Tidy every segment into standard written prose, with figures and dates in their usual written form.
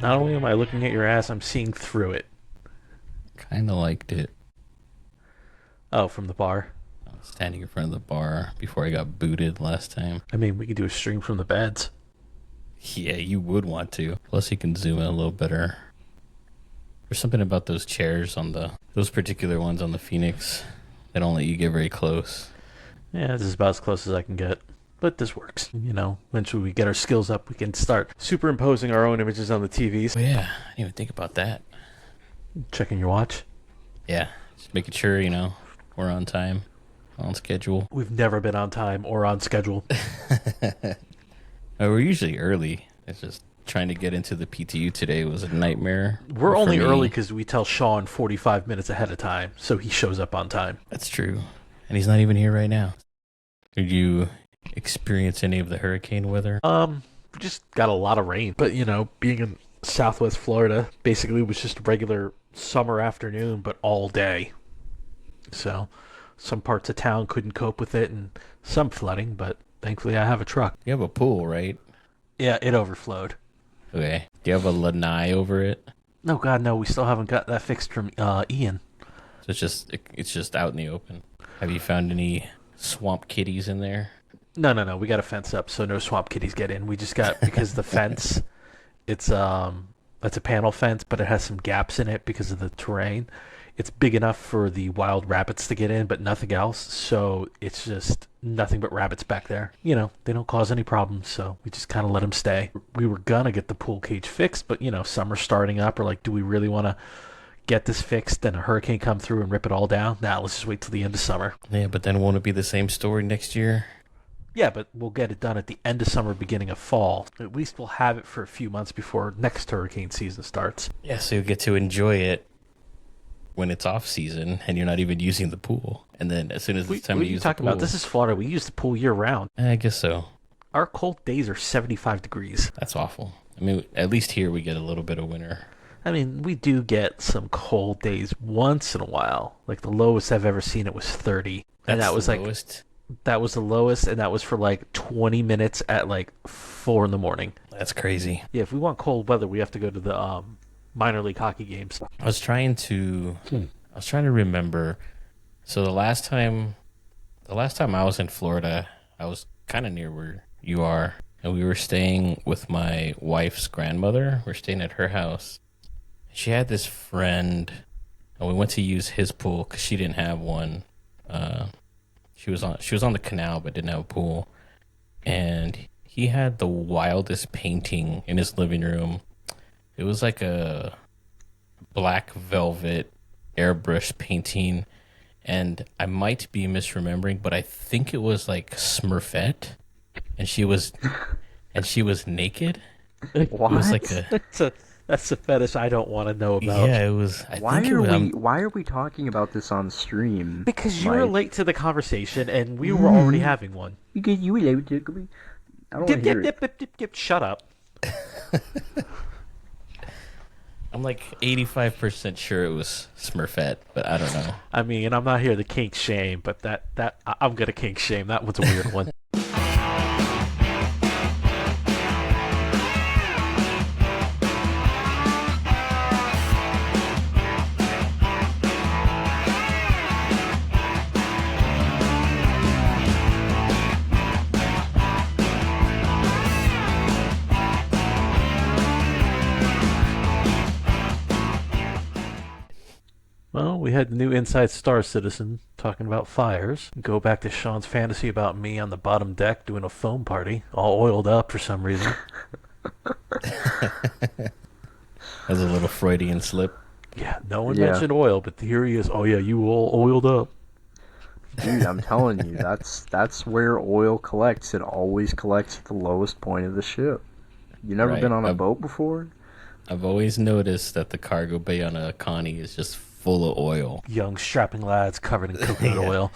Not only am I looking at your ass, I'm seeing through it. Kind of liked it. Oh, from the bar. I was standing in front of the bar before I got booted last time. I mean, we could do a stream from the beds. Yeah, you would want to. Plus, you can zoom in a little better. There's something about those chairs on those particular ones on the Phoenix. They don't let you get very close. Yeah, this is about as close as I can get. But this works. You know, eventually we get our skills up, we can start superimposing our own images on the TVs. Oh yeah, I didn't even think about that. Checking your watch. Yeah, just making sure, we're on time, on schedule. We've never been on time or on schedule. We're usually early. It's just trying to get into the PTU today was a nightmare. We're only early because we tell Sean 45 minutes ahead of time, so he shows up on time. That's true. And he's not even here right now. Did you experience any of the hurricane weather? We just got a lot of rain. But, being in Southwest Florida, basically was just a regular summer afternoon, but all day. So, some parts of town couldn't cope with it, and some flooding, but thankfully I have a truck. You have a pool, right? Yeah, it overflowed. Okay. Do you have a lanai over it? No, God, no, we still haven't got that fixed from Ian. So it's just out in the open. Have you found any swamp kitties in there? No, we got a fence up, so no swamp kitties get in. We just got, because the fence, it's a panel fence, but it has some gaps in it because of the terrain. It's big enough for the wild rabbits to get in, but nothing else. So it's just nothing but rabbits back there. They don't cause any problems, so we just kind of let them stay. We were gonna get the pool cage fixed, but summer's starting up. We're like, do we really want to get this fixed and a hurricane come through and rip it all down? Nah, let's just wait till the end of summer. Yeah, but then won't it be the same story next year? Yeah, but we'll get it done at the end of summer, beginning of fall. At least we'll have it for a few months before next hurricane season starts. Yeah, so you get to enjoy it when it's off season and you're not even using the pool. And then as soon as it's time to use the pool... What are you talking about? This is Florida. We use the pool year round. I guess so. Our cold days are 75 degrees. That's awful. I mean, at least here we get a little bit of winter. I mean, we do get some cold days once in a while. Like the lowest I've ever seen it was 30. And that was lowest? That was the lowest, and that was for like 20 minutes at like 4 in the morning. That's crazy. Yeah, if we want cold weather, we have to go to the minor league hockey games. I was trying to remember. So the last time I was in Florida, I was kind of near where you are, and we were staying with my wife's grandmother. We're staying at her house. She had this friend, and we went to use his pool because she didn't have one. She was on the canal but didn't have a pool, and he had the wildest painting in his living room. It was like a black velvet airbrush painting, and I might be misremembering, but I think it was like Smurfette, and she was naked. What? It was like That's a fetish I don't want to know about. Yeah, it was. Why are we talking about this on stream? Because you were late to the conversation, and we were already having one. Because you were late to me. I don't want to hear it. Dip. Shut up. I'm like 85% sure it was Smurfette, but I don't know. I mean, I'm not here to kink shame, but that I'm gonna kink shame. That was a weird one. Well, we had the new Inside Star Citizen talking about fires. Go back to Sean's fantasy about me on the bottom deck doing a foam party, all oiled up for some reason. That was a little Freudian slip. Yeah, no one mentioned oil, but here he is. Oh yeah, you all oiled up. Dude, I'm telling you, that's where oil collects. It always collects at the lowest point of the ship. You never been on a boat before? I've always noticed that the cargo bay on a Connie is just full of oil. Young strapping lads covered in coconut oil.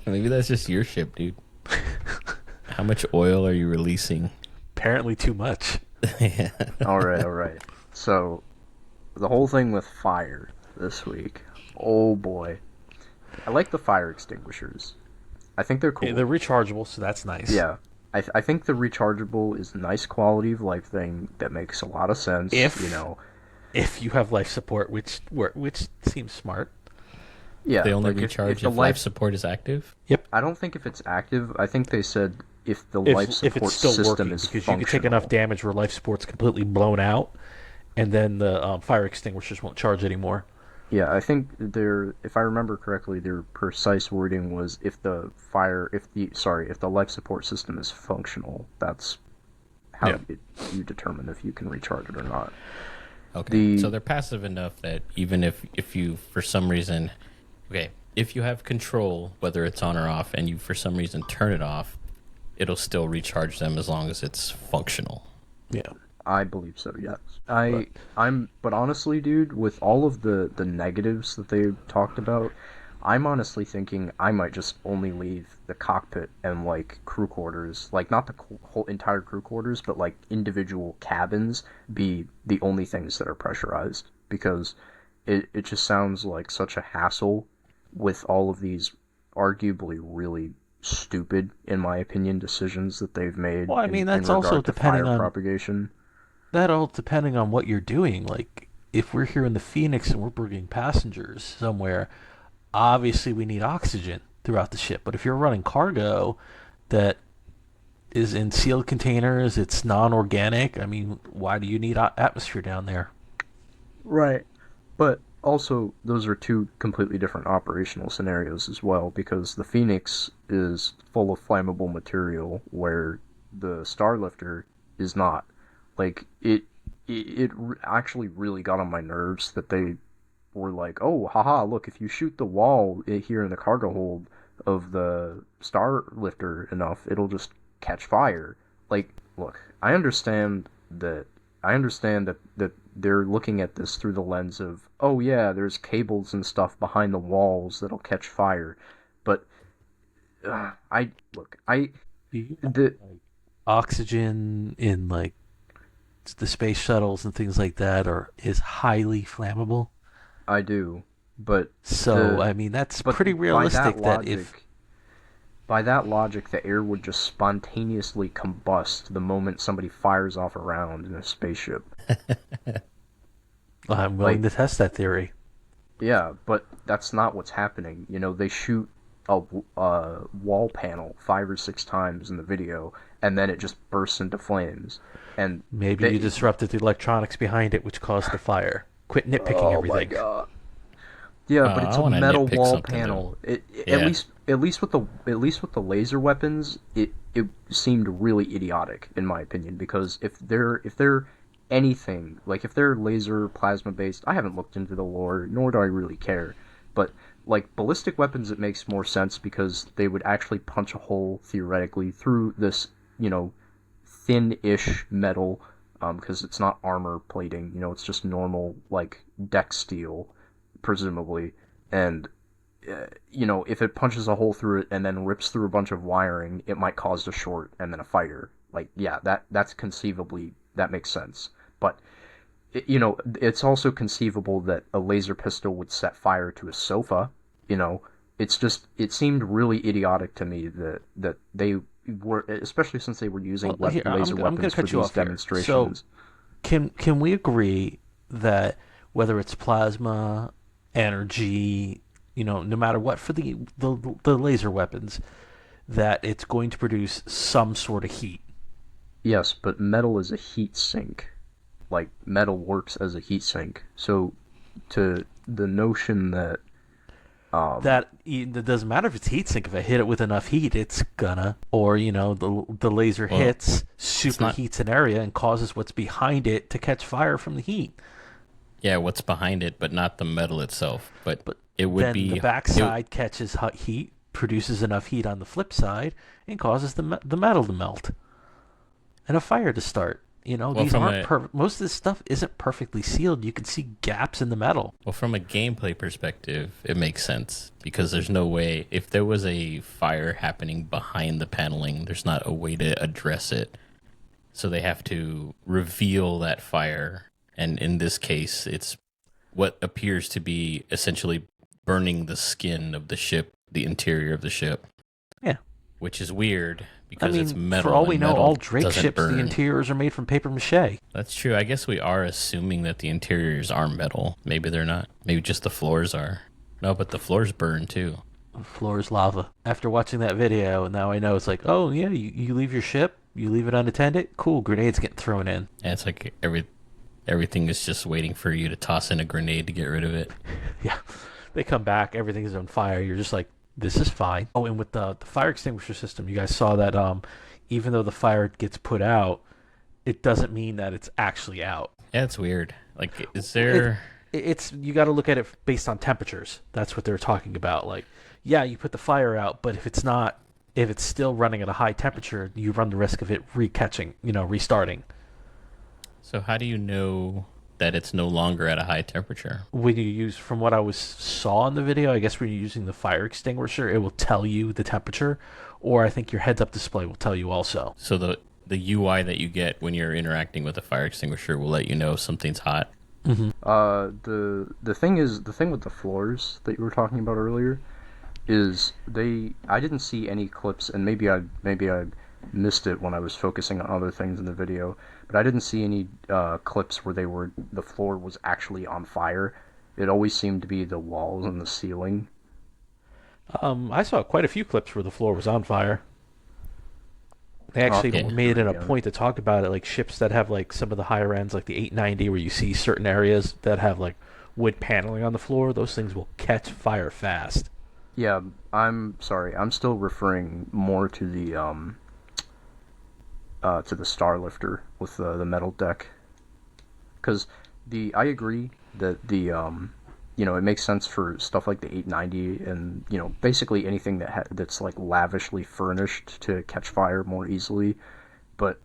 Maybe that's just your ship, dude. How much oil are you releasing? Apparently too much. Yeah. All right. So, the whole thing with fire this week. Oh boy. I like the fire extinguishers. I think they're cool. Yeah, they're rechargeable, so that's nice. Yeah. I think the rechargeable is a nice quality of life thing that makes a lot of sense. If you have life support, which seems smart. Yeah, They only like recharge if if life support is active? Yep. I don't think if it's active. I think they said if the If life if support it's still system working, is because functional. you can take enough damage where life support's completely blown out, and then the fire extinguishers won't charge anymore. Yeah, I think if I remember correctly, their precise wording was if the life support system is functional, that's how Yeah. you determine if you can recharge it or not. Okay. So they're passive enough that even if you, for some reason, if you have control, whether it's on or off, and you, for some reason, turn it off, it'll still recharge them as long as it's functional. Yeah. I believe so, yes. But honestly, dude, with all of the negatives that they talked about, I'm honestly thinking I might just only leave the cockpit and, like, crew quarters, like, not the whole entire crew quarters, but, like, individual cabins be the only things that are pressurized, because it just sounds like such a hassle with all of these arguably really stupid, in my opinion, decisions that they've made Well, I mean, in that's regard also to depending fire on propagation. that all depending on what you're doing. Like, if we're here in the Phoenix and we're bringing passengers somewhere, obviously we need oxygen throughout the ship. But if you're running cargo that is in sealed containers, it's non-organic. I mean, why do you need atmosphere down there? Right. But also, those are two completely different operational scenarios as well, because the Phoenix is full of flammable material, where the Starlifter is not. Like, actually really got on my nerves that they were like, oh, haha, look, if you shoot the wall here in the cargo hold of the Starlifter enough, it'll just catch fire. Like, look, I understand that they're looking at this through the lens of, oh yeah, there's cables and stuff behind the walls that'll catch fire, but I look, I Do you know, the like, oxygen in like the space shuttles and things like that is highly flammable? I do, but So, the I mean, that's but pretty realistic that if by that logic, the air would just spontaneously combust the moment somebody fires off a round in a spaceship. I'm willing Like, to test that theory. yeah, but that's not what's happening. They shoot a wall panel 5 or 6 times in the video, and then it just bursts into flames. And Maybe you disrupted the electronics behind it, which caused the fire. Quit nitpicking oh everything. my god. Yeah, but it's I a want to metal nitpick wall something, panel. Yeah. At least with the laser weapons, it seemed really idiotic in my opinion, because if they're anything, like if they're laser plasma based, I haven't looked into the lore, nor do I really care. But like ballistic weapons, it makes more sense because they would actually punch a hole theoretically through this, thin-ish metal, because it's not armor plating, it's just normal like deck steel, presumably, and if it punches a hole through it and then rips through a bunch of wiring, it might cause a short and then a fire. Like, yeah, that's conceivably, that makes sense. But it's also conceivable that a laser pistol would set fire to a sofa. It seemed really idiotic to me that they were, especially since they were using Here, laser I'm going weapons to for cut you these off here. demonstrations. So, can we agree that whether it's plasma, energy, no matter what for the laser weapons, that it's going to produce some sort of heat? Yes, but metal is a heat sink. Like, metal works as a heat sink. So, to the notion that It doesn't matter if it's heat sink. If I hit it with enough heat, it's gonna, or the laser Well, hits, superheats an area and causes what's behind it to catch fire from the heat. Yeah, what's behind it, but not the metal itself. But But it would then be the backside catches hot heat, produces enough heat on the flip side, and causes the metal to melt and a fire to start. These aren't most of this stuff isn't perfectly sealed. You can see gaps in the metal. Well, from a gameplay perspective, it makes sense because there's no way, if there was a fire happening behind the paneling, there's not a way to address it. So they have to reveal that fire. And in this case, it's what appears to be essentially burning the skin of the ship, the interior of the ship. Yeah. Which is weird I because it's mean, for metal all we and know, all metal Drake doesn't ships, the burn. interiors are made from paper mache. That's true. I guess we are assuming that the interiors are metal. Maybe they're not. Maybe just the floors are. No, but the floors burn too. The floor is lava. After watching that video, now I know it's like, oh yeah, you leave your ship, you leave it unattended, cool, grenades getting thrown in. And it's like everything is just waiting for you to toss in a grenade to get rid of it. Yeah, they come back, everything is on fire. You're just like, this is fine. Oh, and with the fire extinguisher system, you guys saw that even though the fire gets put out, it doesn't mean that it's actually out. Yeah, it's weird. Like, is It, there? it's you got to look at it based on temperatures. That's what they're talking about. Like, yeah, you put the fire out, but if it's still running at a high temperature, you run the risk of it recatching, restarting. So how do you know that it's no longer at a high temperature? When you use, from what I saw in the video, I guess when you're using the fire extinguisher, it will tell you the temperature, or I think your heads-up display will tell you also. So the UI that you get when you're interacting with a fire extinguisher will let you know something's hot. Mm-hmm. The thing with the floors that you were talking about earlier is I didn't see any clips, and maybe I missed it when I was focusing on other things in the video, but I didn't see any clips where the floor was actually on fire. It always seemed to be the walls and the ceiling. I saw quite a few clips where the floor was on fire. They actually Yeah. made it a point to talk about it, like ships that have like some of the higher ends, like the 890, where you see certain areas that have like wood paneling on the floor. Those things will catch fire fast. Yeah, I'm sorry. I'm still referring more to the star lifter with the metal deck, because I agree that it makes sense for stuff like the 890 and basically anything that's like lavishly furnished to catch fire more easily. But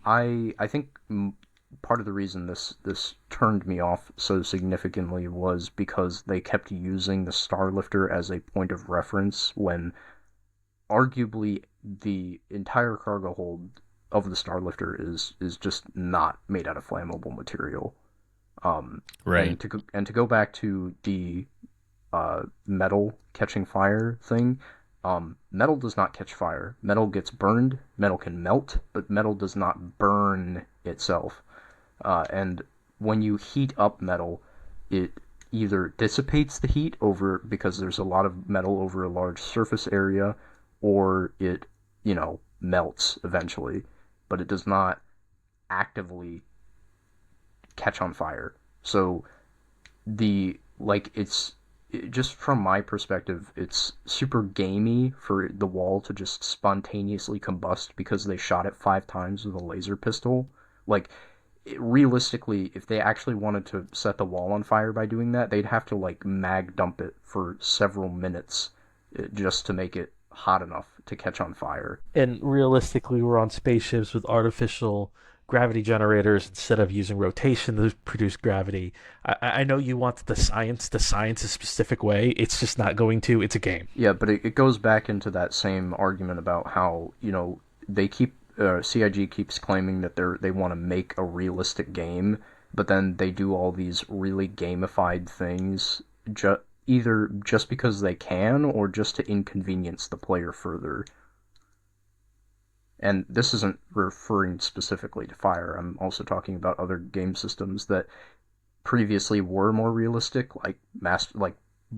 I think part of the reason this turned me off so significantly was because they kept using the Starlifter as a point of reference when arguably the entire cargo hold of the Starlifter is just not made out of flammable material. Right. And to go back to the metal catching fire thing, metal does not catch fire. Metal gets burned. Metal can melt, but metal does not burn itself. And when you heat up metal, it either dissipates the heat over because there's a lot of metal over a large surface area, or it melts eventually, but it does not actively catch on fire. So just from my perspective, it's super gamey for the wall to just spontaneously combust because they shot it 5 times with a laser pistol. Like, realistically, if they actually wanted to set the wall on fire by doing that, they'd have to like mag dump it for several minutes just to make it hot enough to catch on fire. And realistically, we're on spaceships with artificial gravity generators instead of using rotation to produce gravity. I know you want the science to science a specific way. It's just not going to. It's a game. Yeah, but it goes back into that same argument about how, they keep CIG keeps claiming that they want to make a realistic game, but then they do all these really gamified things either just because they can or just to inconvenience the player further. And this isn't referring specifically to Fire. I'm also talking about other game systems that previously were more realistic, like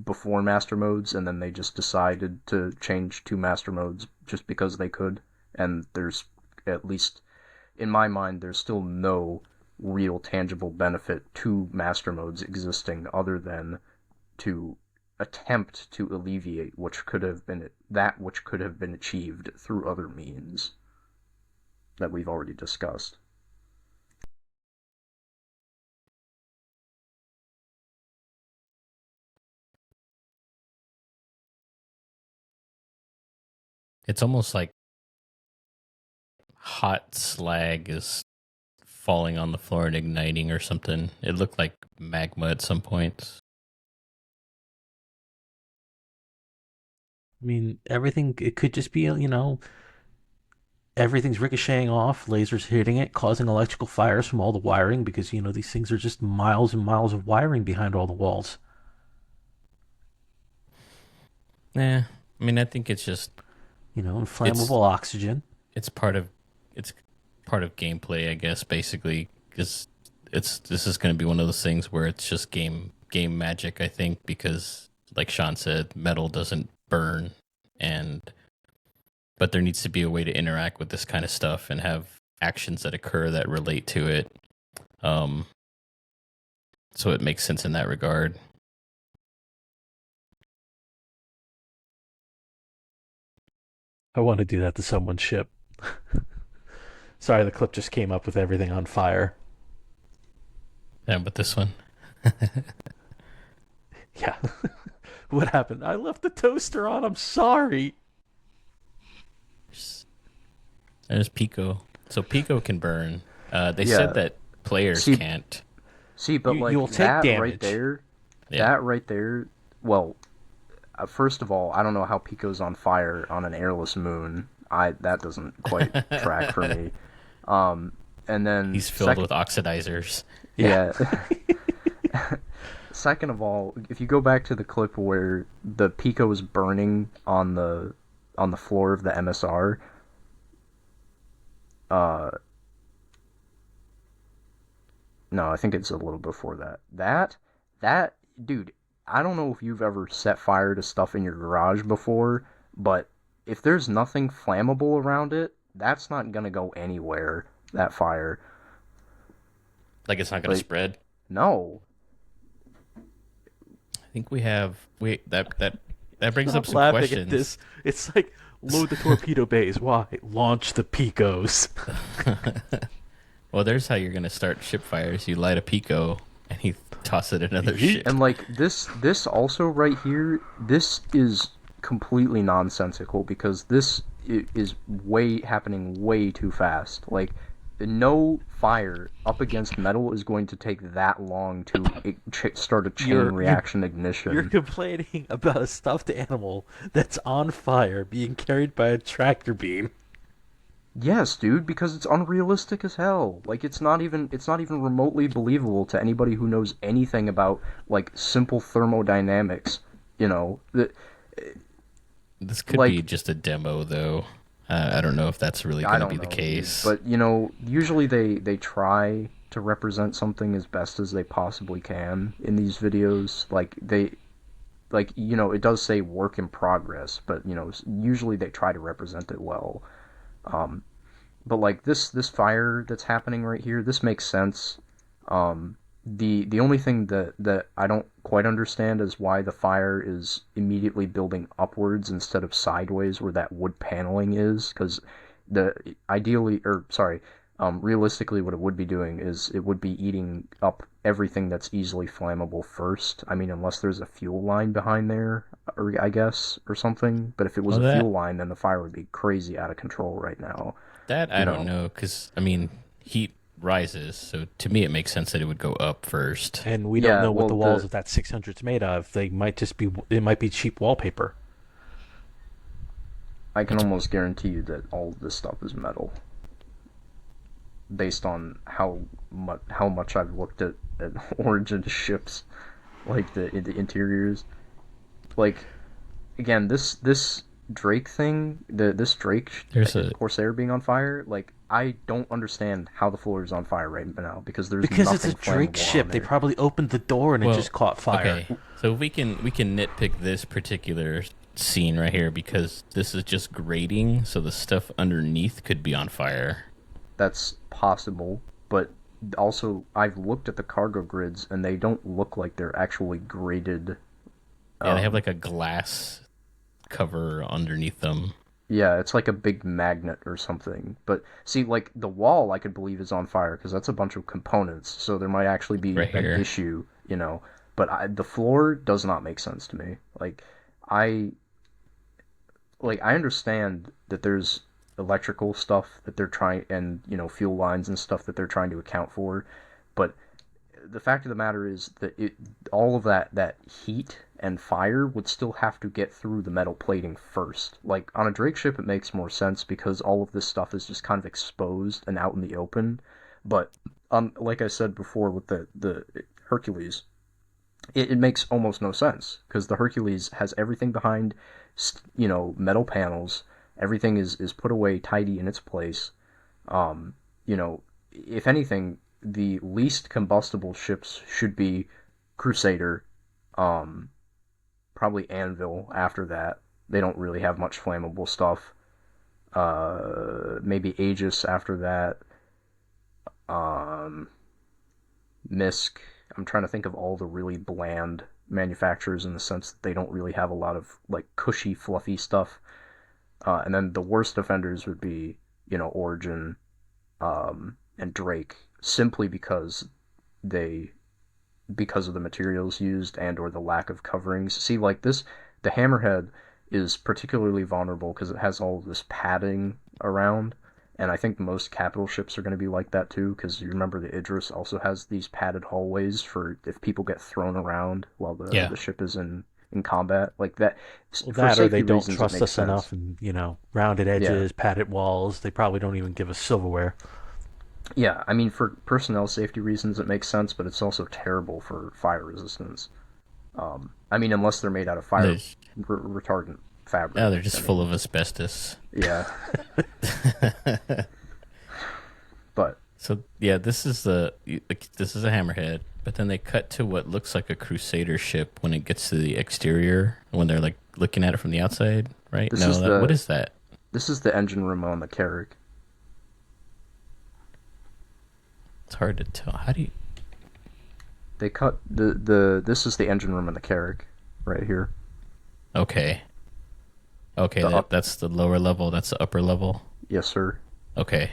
before master modes, and then they just decided to change to master modes just because they could. And there's, at least in my mind, there's still no real tangible benefit to master modes existing other than to attempt to alleviate which could have been achieved through other means that we've already discussed. It's almost like hot slag is falling on the floor and igniting or something. It looked like magma at some points. I mean, everything, it could just be, everything's ricocheting off, lasers hitting it, causing electrical fires from all the wiring because, these things are just miles and miles of wiring behind all the walls. Yeah, I mean, I think it's just Inflammable oxygen. it's part of it's part of gameplay, I guess, basically, because this is going to be one of those things where it's just game magic, I think, because like Sean said, metal doesn't burn, and but there needs to be a way to interact with this kind of stuff and have actions that occur that relate to it. Um, so it makes sense in that regard. I want to do that to someone's ship. Sorry, the clip just came up with everything on fire. Yeah, but this one, Yeah. What happened? I left the toaster on. I'm sorry. there's Pico. So Pico can burn. They Yeah. said that players See- can't. See, but like you'll take that damage. right there, Yeah. that right there. Well, first of all, I don't know how Pico's on fire on an airless moon. That doesn't quite track for me. And then He's filled with oxidizers. Yeah. Second of all, if you go back to the clip where the Pico is burning on the floor of the MSR, no, I think it's a little before that. That dude, I don't know if you've ever set fire to stuff in your garage before, but if there's nothing flammable around it, that's not gonna go anywhere, that fire. Like it's not going to Like- spread. No. I think we have. Wait, that brings Stop up some laughing questions. at this. It's like load the torpedo bays. Why? Launch the Picos. Well, there's how you're going to start ship fires. You light a Pico and you toss it in another Yeet. ship. And like this also right here, this is completely nonsensical because this is happening way too fast. Like no fire up against metal is going to take that long to start a chain reaction ignition. You're complaining about a stuffed animal that's on fire being carried by a tractor beam. Yes, dude, because it's unrealistic as hell. Like it's not even remotely believable to anybody who knows anything about like simple thermodynamics. You know, This could like- be just a demo, though. I don't know if that's really I going to don't be know, the case. But you know, usually they try to represent something as best as they possibly can in these videos. Like you know, it does say work in progress, but you know, usually they try to represent it well. But like this fire that's happening right here, this makes sense. The only thing that I don't quite understand is why the fire is immediately building upwards instead of sideways where that wood paneling is, because realistically what it would be doing is it would be eating up everything that's easily flammable first. I mean, unless there's a fuel line behind there, or I guess, or something. But if it was Well, a fuel line, then the fire would be crazy out of control right now. that I you don't know. know, because, I mean, heat rises, so to me it makes sense that it would go up first. And we Yeah, don't know what the well, walls of that 600's made of. It might be cheap wallpaper. I can almost guarantee you that all of this stuff is metal, based on how much I've looked at Origin ships, like the interiors. Like, again, this Drake thing, this Drake There's a- Corsair being on fire, like I don't understand how the floor is on fire right now because there's Because it's a nothing Drake flammable ship. on They there. probably opened the door and it Well, just caught fire. Okay, so we can nitpick this particular scene right here because this is just grating, so the stuff underneath could be on fire. That's possible, but also I've looked at the cargo grids and they don't look like they're actually graded. Yeah, they have like a glass cover underneath them. Yeah, it's like a big magnet or something. But see, like the wall, I could believe is on fire because that's a bunch of components, so there might actually be Right an here. issue, you know. But the floor does not make sense to me. I understand that there's electrical stuff that they're trying, and you know, fuel lines and stuff that they're trying to account for, but the fact of the matter is that all of that heat and fire would still have to get through the metal plating first. Like on a Drake ship, it makes more sense because all of this stuff is just kind of exposed and out in the open. But like I said before with the Hercules, it makes almost no sense because the Hercules has everything behind, you know, metal panels, Everything is put away tidy in its place. You know, if anything, the least combustible ships should be Crusader, um, probably Anvil after that. They don't really have much flammable stuff. Maybe Aegis after that. Um, Misk. I'm trying to think of all the really bland manufacturers in the sense that they don't really have a lot of like cushy, fluffy stuff. And then the worst offenders would be, Origin, and Drake, simply they because of the materials used and or the lack of coverings. See, like this, the Hammerhead is particularly vulnerable because it has all this padding around, and I think most capital ships are going to be like that too, because you remember the Idris also has these padded hallways for if people get thrown around while the ship is in combat, like that. Well, For that or they safety don't reasons, it trust makes us sense. enough, and rounded Yeah. edges, padded walls. They probably don't even give us silverware. Yeah, I mean, for personnel safety reasons, it makes sense, but it's also terrible for fire resistance. I mean, unless they're made out of fire There's, retardant fabric. they're just I full mean, of asbestos. yeah, but So yeah, this is a hammerhead, but then they cut to what looks like a crusader ship when it gets to the exterior when they're like looking at it from the outside, right? this No, is what the is that? this is the engine room on the Carrack. It's hard to tell. How do you? They cut the this is the engine room in the Carrack right here. Okay, okay, that's the lower level. That's the upper level. Yes, sir. Okay.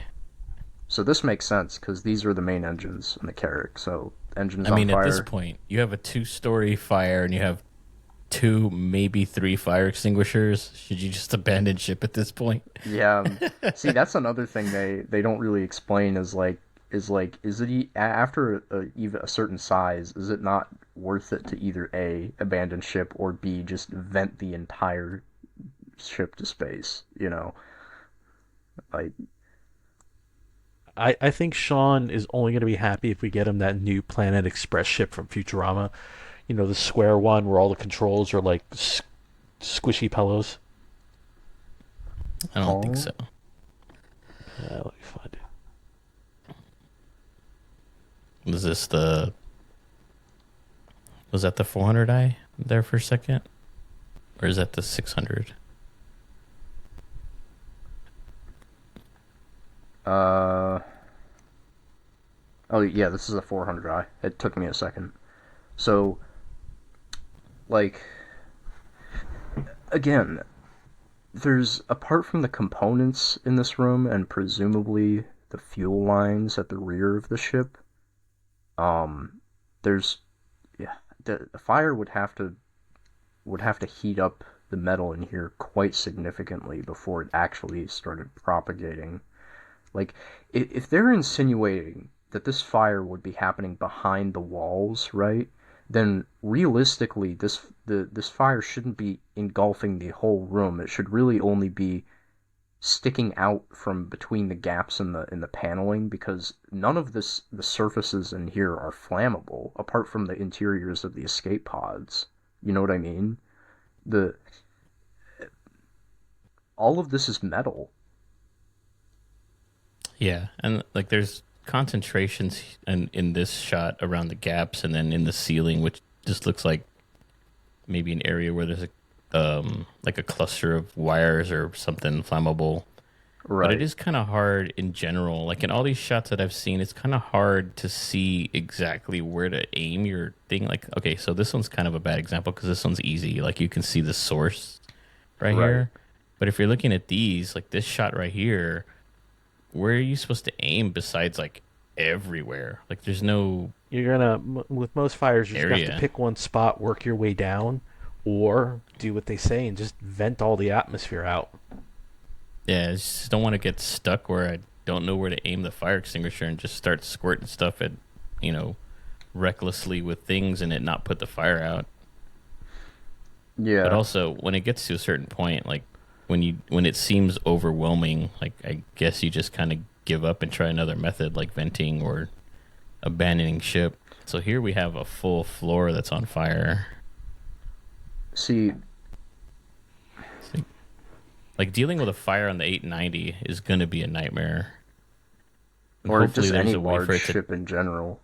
So this makes sense because these are the main engines in the Carrack. So engines I mean, on fire. at this point, you have a 2-story fire and you have 2, maybe 3 fire extinguishers. Should you just abandon ship at this point? Yeah. See, that's another thing they don't really explain is it after even a certain size, is it not worth it to either A, abandon ship, or B, just vent the entire ship to space, Like, I think Sean is only going to be happy if we get him that new Planet Express ship from Futurama. The square one where all the controls are like squishy pillows. I don't think so. Let me find it. Was that the 400i there for a second? Or is that the 600? oh yeah, this is a 400i. It took me a second. So, like, again, there's, apart from the components in this room and presumably the fuel lines at the rear of the ship, there's, yeah, the fire would have to heat up the metal in here quite significantly before it actually started propagating. Like, if they're insinuating that this fire would be happening behind the walls, right? Then realistically, this fire shouldn't be engulfing the whole room. It should really only be sticking out from between the gaps in the paneling, because none of the surfaces in here are flammable apart from the interiors of the escape pods. You know what I mean? The All of this is metal. Yeah, and like there's concentrations in this shot around the gaps, and then in the ceiling, which just looks like maybe an area where there's like a cluster of wires or something flammable. Right. But it is kind of hard in general. Like in all these shots that I've seen, it's kind of hard to see exactly where to aim your thing. Like, okay, so this one's kind of a bad example because this one's easy. Like you can see the source right here. But if you're looking at these, like this shot right here, where are you supposed to aim besides like everywhere? Like there's no You're gonna with most fires, you're just gonna have area. to pick one spot, work your way down, or do what they say and just vent all the atmosphere out. Yeah, I just don't want to get stuck where I don't know where to aim the fire extinguisher and just start squirting stuff at, recklessly with things and it not put the fire out. Yeah. But also, when it gets to a certain point, like when it seems overwhelming, like I guess you just kind of give up and try another method like venting or abandoning ship. So here we have a full floor that's on fire. See, Like dealing with a fire on the 890 is going to be a nightmare. And Or hopefully just any there's a way large for it to ship in general.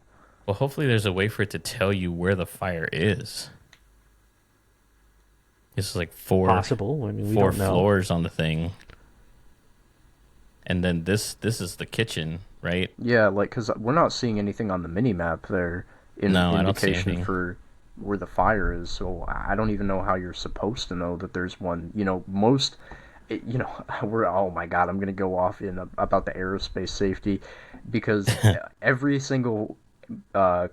well, hopefully there's a way for it to tell you where the fire is. It's like Possible. I mean, we four don't know. floors on the thing. And then this is the kitchen, right? Yeah, like, because we're not seeing anything on the mini-map there in No, I don't see indication anything. for where the fire is, so I don't even know how you're supposed to know that there's one. You know, most, you know, oh my god, I'm gonna go off in about the aerospace safety, because every single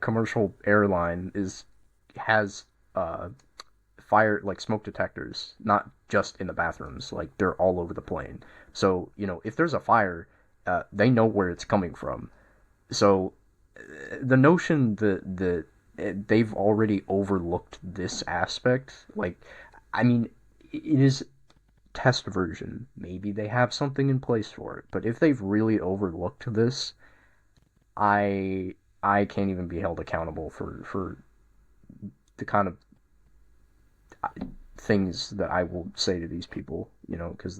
commercial airline has fire, like, smoke detectors, not just in the bathrooms, like they're all over the plane. So, you know, if there's a fire, they know where it's coming from. So the notion that they've already overlooked this aspect, like, I mean, it is test version. Maybe they have something in place for it, but if they've really overlooked this, I can't even be held accountable for the kind of things that I will say to these people, you know, because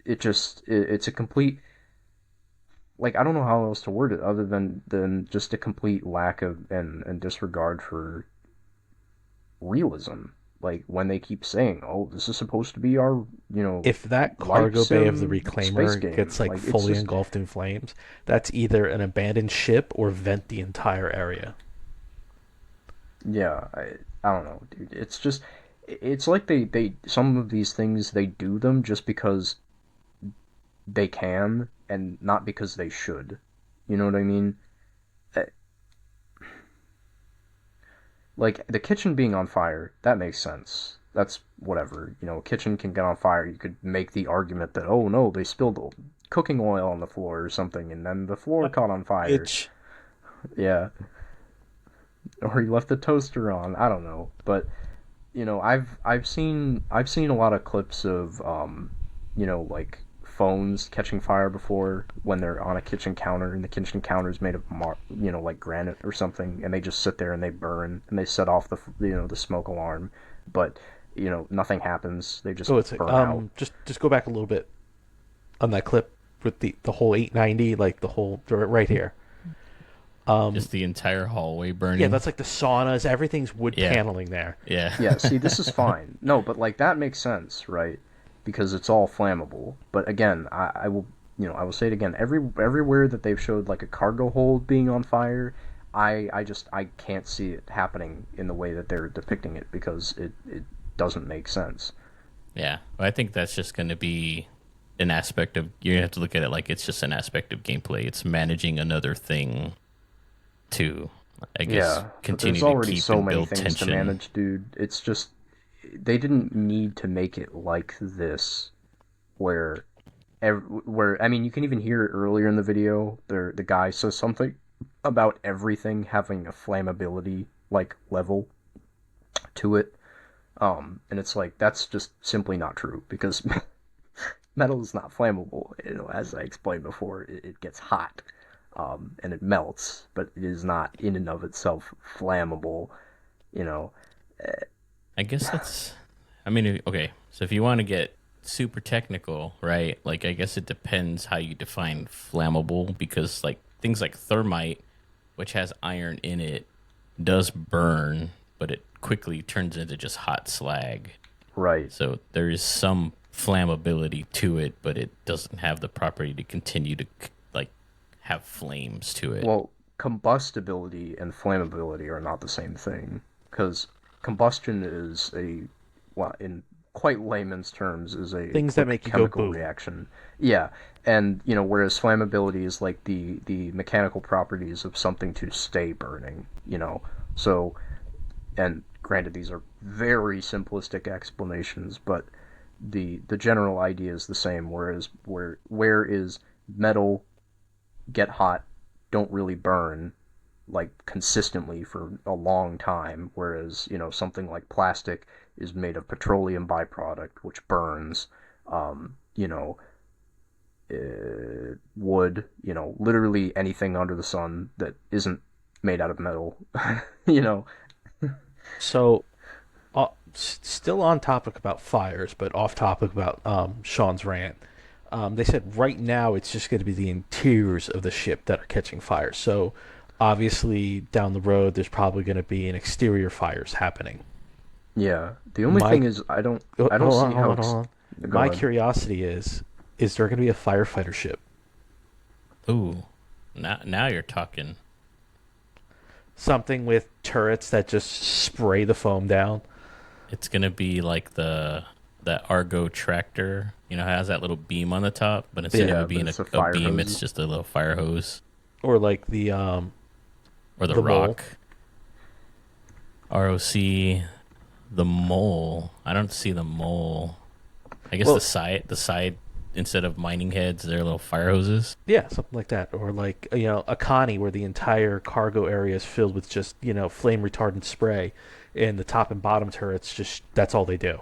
it's a complete, like, I don't know how else to word it other than just a complete lack of and disregard for realism. Like, when they keep saying, "Oh, this is supposed to be our, you know, If that life cargo bay of the sim space reclaimer game," gets like like, it's fully just, engulfed in flames, that's either an abandoned ship or vent the entire area. yeah, I don't know, dude. It's just, it's like they some of these things, they do them just because they can and not because they should. You know what I mean? Uh, Like, the kitchen being on fire, that makes sense. That's whatever. You know, a kitchen can get on fire. You could make the argument that, oh no, they spilled cooking oil on the floor or something, and then the floor caught on fire. Which Yeah. Or you left the toaster on. I don't know. But, you know, I've seen a lot of clips of you know, like, phones catching fire before when they're on a kitchen counter, and the kitchen counter is made of you know, like granite or something, and they just sit there and they burn and they set off the, you know, the smoke alarm, but, you know, nothing happens. They just oh, it's burn out. just go back a little bit on that clip with the whole 890, like the whole right here. Just the entire hallway Yeah, burning. that's like the saunas. Everything's wood Yeah. paneling there. Yeah. Yeah, see, this is fine. No, but, like, that makes sense, right? Because it's all flammable. But again, I will, you know, I will say it again. Everywhere that they've showed, like, a cargo hold being on fire, I can't see it happening in the way that they're depicting it, because it doesn't make sense. Yeah. Well, I think that's just going to be an aspect of, you have to look at it like it's just an aspect of gameplay. It's managing another thing to, I guess, Yeah, but continue there's to already keep so and many build things to tension. manage, dude. It's just, they didn't need to make it like this, where where, I mean, you can even hear it earlier in the video. The guy says something about everything having a flammability, like, level to it. And it's like, that's just simply not true, because metal is not flammable. You know, as I explained before, it gets hot, and it melts, but it is not in and of itself flammable. You know, I guess that's, I mean, okay. So if you want to get super technical, right? Like, I guess it depends how you define flammable, because, like, things like thermite, which has iron in it, does burn, but it quickly turns into just hot slag. right. So there is some flammability to it, but it doesn't have the property to continue to, like, have flames to it. Well, combustibility and flammability are not the same thing, because combustion is a, well, in quite layman's terms, is a Things that quick make you go chemical boom. reaction. Yeah, and, you know, whereas flammability is like the mechanical properties of something to stay burning. You know, so, and granted, these are very simplistic explanations, but the general idea is the same. Whereas where is metal get hot, don't really burn, like, consistently for a long time, whereas, you know, something like plastic is made of petroleum byproduct, which burns. You know, wood, you know, literally anything under the sun that isn't made out of metal. You know. So Still on topic about fires, but off topic about Sean's rant. They said right now it's just going to be the interiors of the ship that are catching fire. So obviously down the road there's probably going to be an exterior fires happening. Yeah. The only My thing is, I don't hold on, see hold how. on, hold on. Go My ahead. curiosity is there going to be a firefighter ship? Ooh, now you're talking. Something with turrets that just spray the foam down? It's gonna be like that Argo tractor. You know, how it has that little beam on the top, but instead of Yeah. Yeah, it but being it's a a fire beam, it's hose. just a little fire hose Or like or the the mole? rock. ROC, the mole. I don't see the mole. I guess Well, the side instead of mining heads, they're little fire hoses. yeah, something like that. Or like, a Connie where the entire cargo area is filled with just, flame retardant spray, and the top and bottom turrets just that's all they do.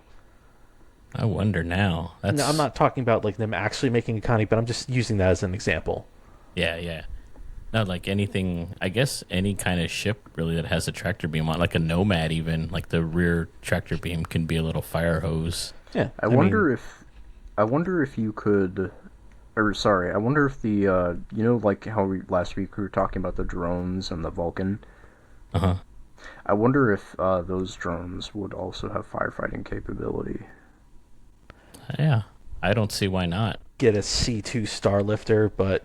I wonder now. No, I'm That's not talking about like them actually making a Connie, but I'm just using that as an example. yeah, yeah. Not like anything. I guess any kind of ship really that has a tractor beam on, like a Nomad, even like the rear tractor beam can be a little fire hose. Yeah, I I mean, wonder if I wonder if you could, or sorry, I wonder if the like how last week we were talking about the drones and the Vulcan. Uh huh. I wonder if those drones would also have firefighting capability. Yeah, I don't see why not. get a C2 Starlifter, but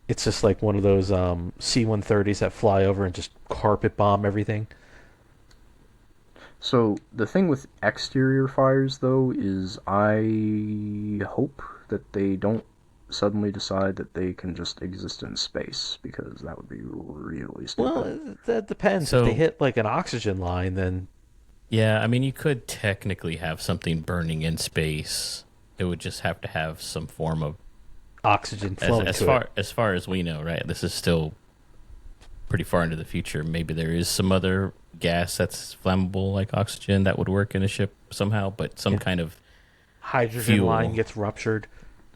it's just like one of those C-130s that fly over and just carpet bomb everything. So the thing with exterior fires, though, is I hope that they don't suddenly decide that they can just exist in space, because that would be really stupid. Well, that depends. If they So hit like an oxygen line, then yeah, I mean, you could technically have something burning in space. It would just have to have some form of oxygen as flowing as to far it. as far as we know, right? This is still pretty far into the future. Maybe there is some other gas that's flammable like oxygen that would work in a ship somehow, but some Yeah. kind of Hydrogen line fuel. gets ruptured.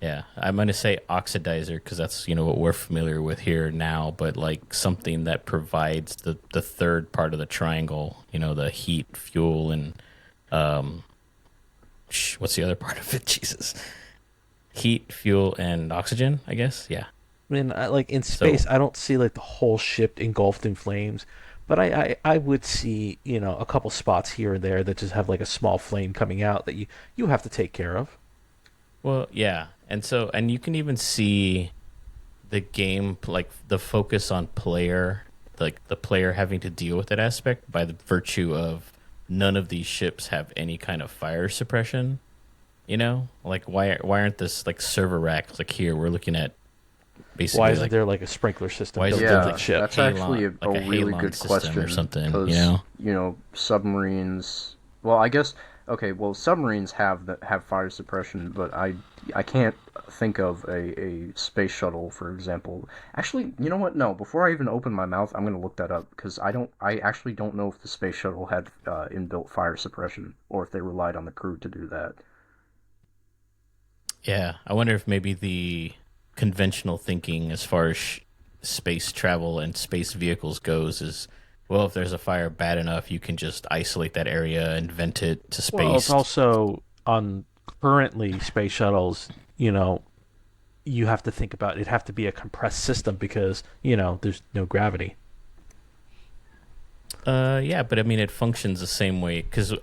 Yeah, I'm going to say oxidizer because that's what we're familiar with here now, but like something that provides the third part of the triangle, the heat, fuel, and um, what's the other part of it? Jesus, heat, fuel, and oxygen. I guess. Yeah. I mean, like in So space, I don't see like the whole ship engulfed in flames, but I would see a couple spots here and there that just have like a small flame coming out that you have to take care of. well, yeah, and you can even see the game like the focus on player, like the player having to deal with that aspect by the virtue of none of these ships have any kind of fire suppression. Like why aren't this like server racks like here? We're looking at Why basically isn't like there like a sprinkler system why built isn't into there the Yeah, like ship? that's actually halon a like a really halon good system or question, something? because submarines. Well, I guess okay. Well, submarines have fire suppression, but I can't think of a space shuttle, for example. Actually, you know what? No, before I even open my mouth, I'm gonna look that up, because I actually don't know if the space shuttle had inbuilt fire suppression, or if they relied on the crew to do that. Yeah, I wonder if maybe the conventional thinking as far as space travel and space vehicles goes is, well, if there's a fire bad enough, you can just isolate that area and vent it to Well, it's space. also on currently space shuttles. You have to think about it have to be a compressed system because there's no gravity. Yeah, but I mean, it functions the same way because,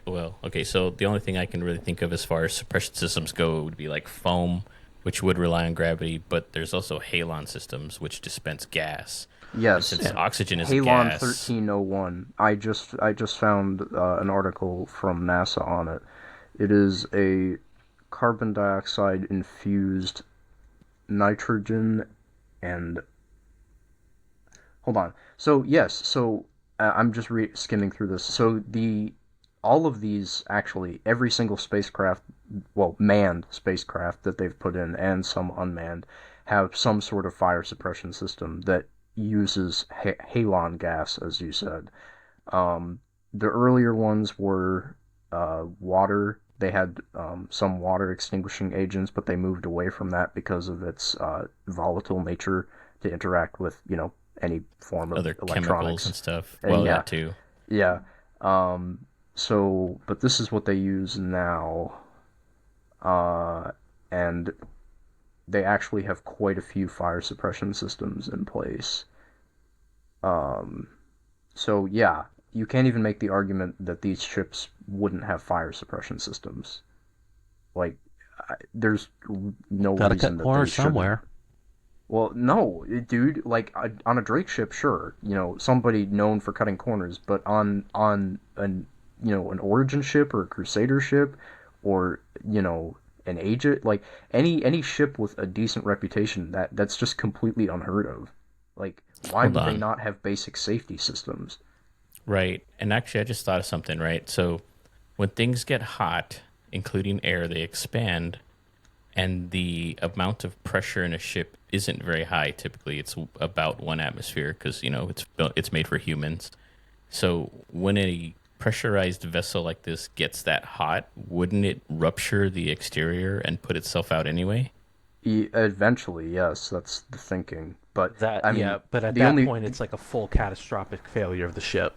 well, okay, so the only thing I can really think of as far as suppression systems go would be like foam, which would rely on gravity, but there's also halon systems which dispense gas. And Yes, since Yeah. oxygen is a Halon gas, 1301. I just found an article from NASA on it. It is a carbon dioxide infused nitrogen and hold on. So yes, so I'm just skimming through this. So the all of these, actually every single spacecraft, well, manned spacecraft that they've put in, and some unmanned, have some sort of fire suppression system that uses halon gas, as you said. The earlier ones were water. They had some water extinguishing agents, but they moved away from that because of its volatile nature to interact with any form of other chemicals and electronics. stuff. And Well, yeah, that too. yeah. But this is what they use now, and they actually have quite a few fire suppression systems in place. Um, so yeah, you can't even make the argument that these ships wouldn't have fire suppression systems. Like, there's no Gotta cut reason that they corners shouldn't. somewhere. Well, no, dude. Like on a Drake ship, sure, somebody known for cutting corners, but on an an Origin ship or a Crusader ship, or an Agent, like any ship with a decent reputation, that's just completely unheard of. Like, why Hold would they on. not have basic safety systems? Right. And actually, I just thought of something, right? So when things get hot, including air, they expand, and the amount of pressure in a ship isn't very high. Typically, it's about 1 atmosphere because, it's made for humans. So when a pressurized vessel like this gets that hot, wouldn't it rupture the exterior and put itself out anyway? Eventually, yes, that's the thinking. But I mean, But at the that only point, it's like a full catastrophic failure of the ship.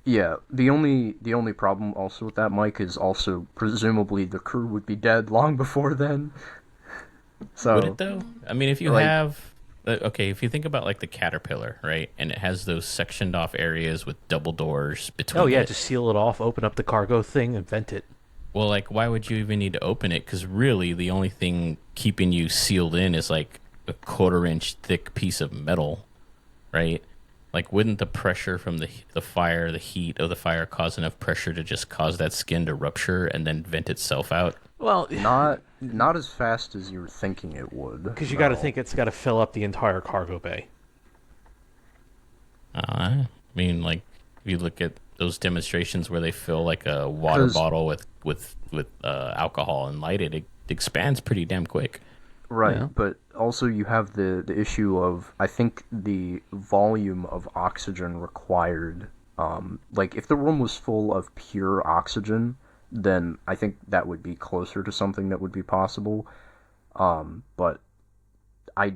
Yeah, the only problem also with that, Mike, is also presumably the crew would be dead long before then. Would So, it though? I mean, if you like, have okay, if you think about like the Caterpillar, right, and it has those sectioned off areas with double doors Oh between yeah, it. just seal it off, open up the cargo thing, and vent it. Well, like, why would you even need to open it? Because really, the only thing keeping you sealed in is like a 1/4 inch thick piece of metal, right? Like, wouldn't the pressure from the fire, the heat of the fire, cause enough pressure to just cause that skin to rupture and then vent itself out? Well, not as fast as you were thinking it would. because you got to No. think it's got to fill up the entire cargo bay. I mean, like, if you look at those demonstrations where they fill like a water 'Cause bottle with alcohol and light it, it expands pretty damn quick. Right, Yeah. but also you have the issue of, I think, the volume of oxygen required. Like, if the room was full of pure oxygen, then I think that would be closer to something that would be possible. But I,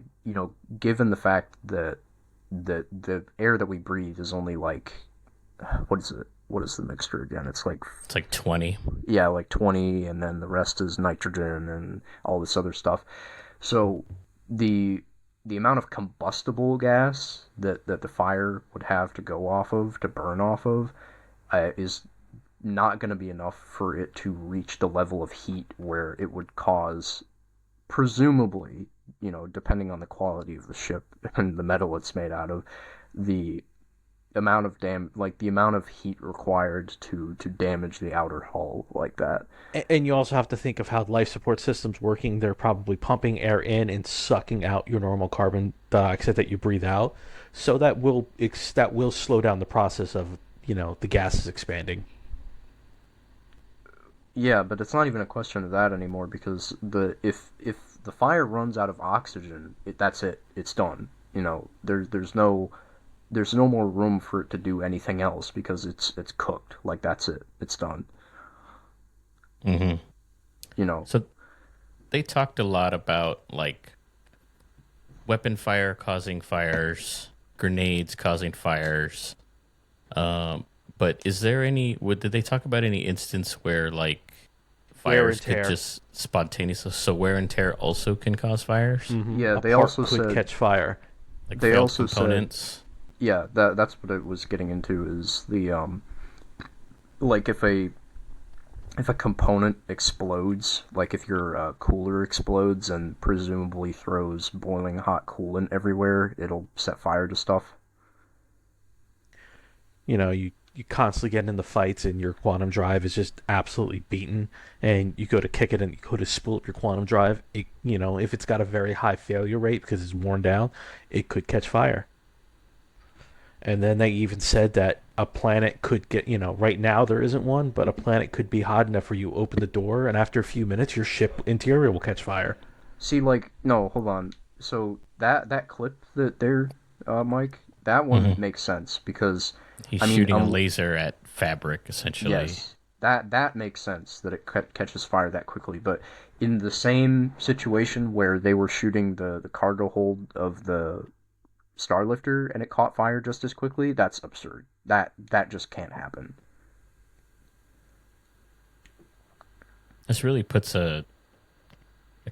given the fact that the air that we breathe is only like, what is it? What is the mixture again? It's like, It's like 20. yeah, like 20, and then the rest is nitrogen and all this other stuff. So the amount of combustible gas that the fire would have to go off of, to burn off of, is not going to be enough for it to reach the level of heat where it would cause, presumably, depending on the quality of the ship and the metal it's made out of, the the amount of heat required to damage the outer hull like that. And you also have to think of how life support systems working. They're probably pumping air in and sucking out your normal carbon dioxide that you breathe out. So that will slow down the process of the gases expanding. Yeah, but it's not even a question of that anymore, because if the fire runs out of oxygen, that's it. It's done. There's no more room for it to do anything else, because it's cooked. Like, that's it. It's done. Mm-hmm. You know. So they talked a lot about like weapon fire causing fires, grenades causing fires. But is there did they talk about any instance where like Wear and fires could tear. just spontaneously, so wear and tear also can cause fires? Yeah, A they part also could said catch fire. Like they failed also said components? yeah, that's what it was getting into, is the like, if a component explodes, like if your cooler explodes and presumably throws boiling hot coolant everywhere, it'll set fire to stuff. You constantly get into fights and your quantum drive is just absolutely beaten, and you go to kick it and you go to spool up your quantum drive. If it's got a very high failure rate because it's worn down, it could catch fire. And then they even said that a planet could get, right now there isn't one, but a planet could be hot enough where you open the door and after a few minutes your ship interior will catch fire. See, like, no, hold on. So that clip that there, Mike, that one Mhm. makes sense, because He's I mean, shooting a laser at fabric essentially. yes, that makes sense that it catches fire that quickly. But in the same situation where they were shooting the cargo hold of the Starlifter and it caught fire just as quickly, that's absurd. That just can't happen. This really puts a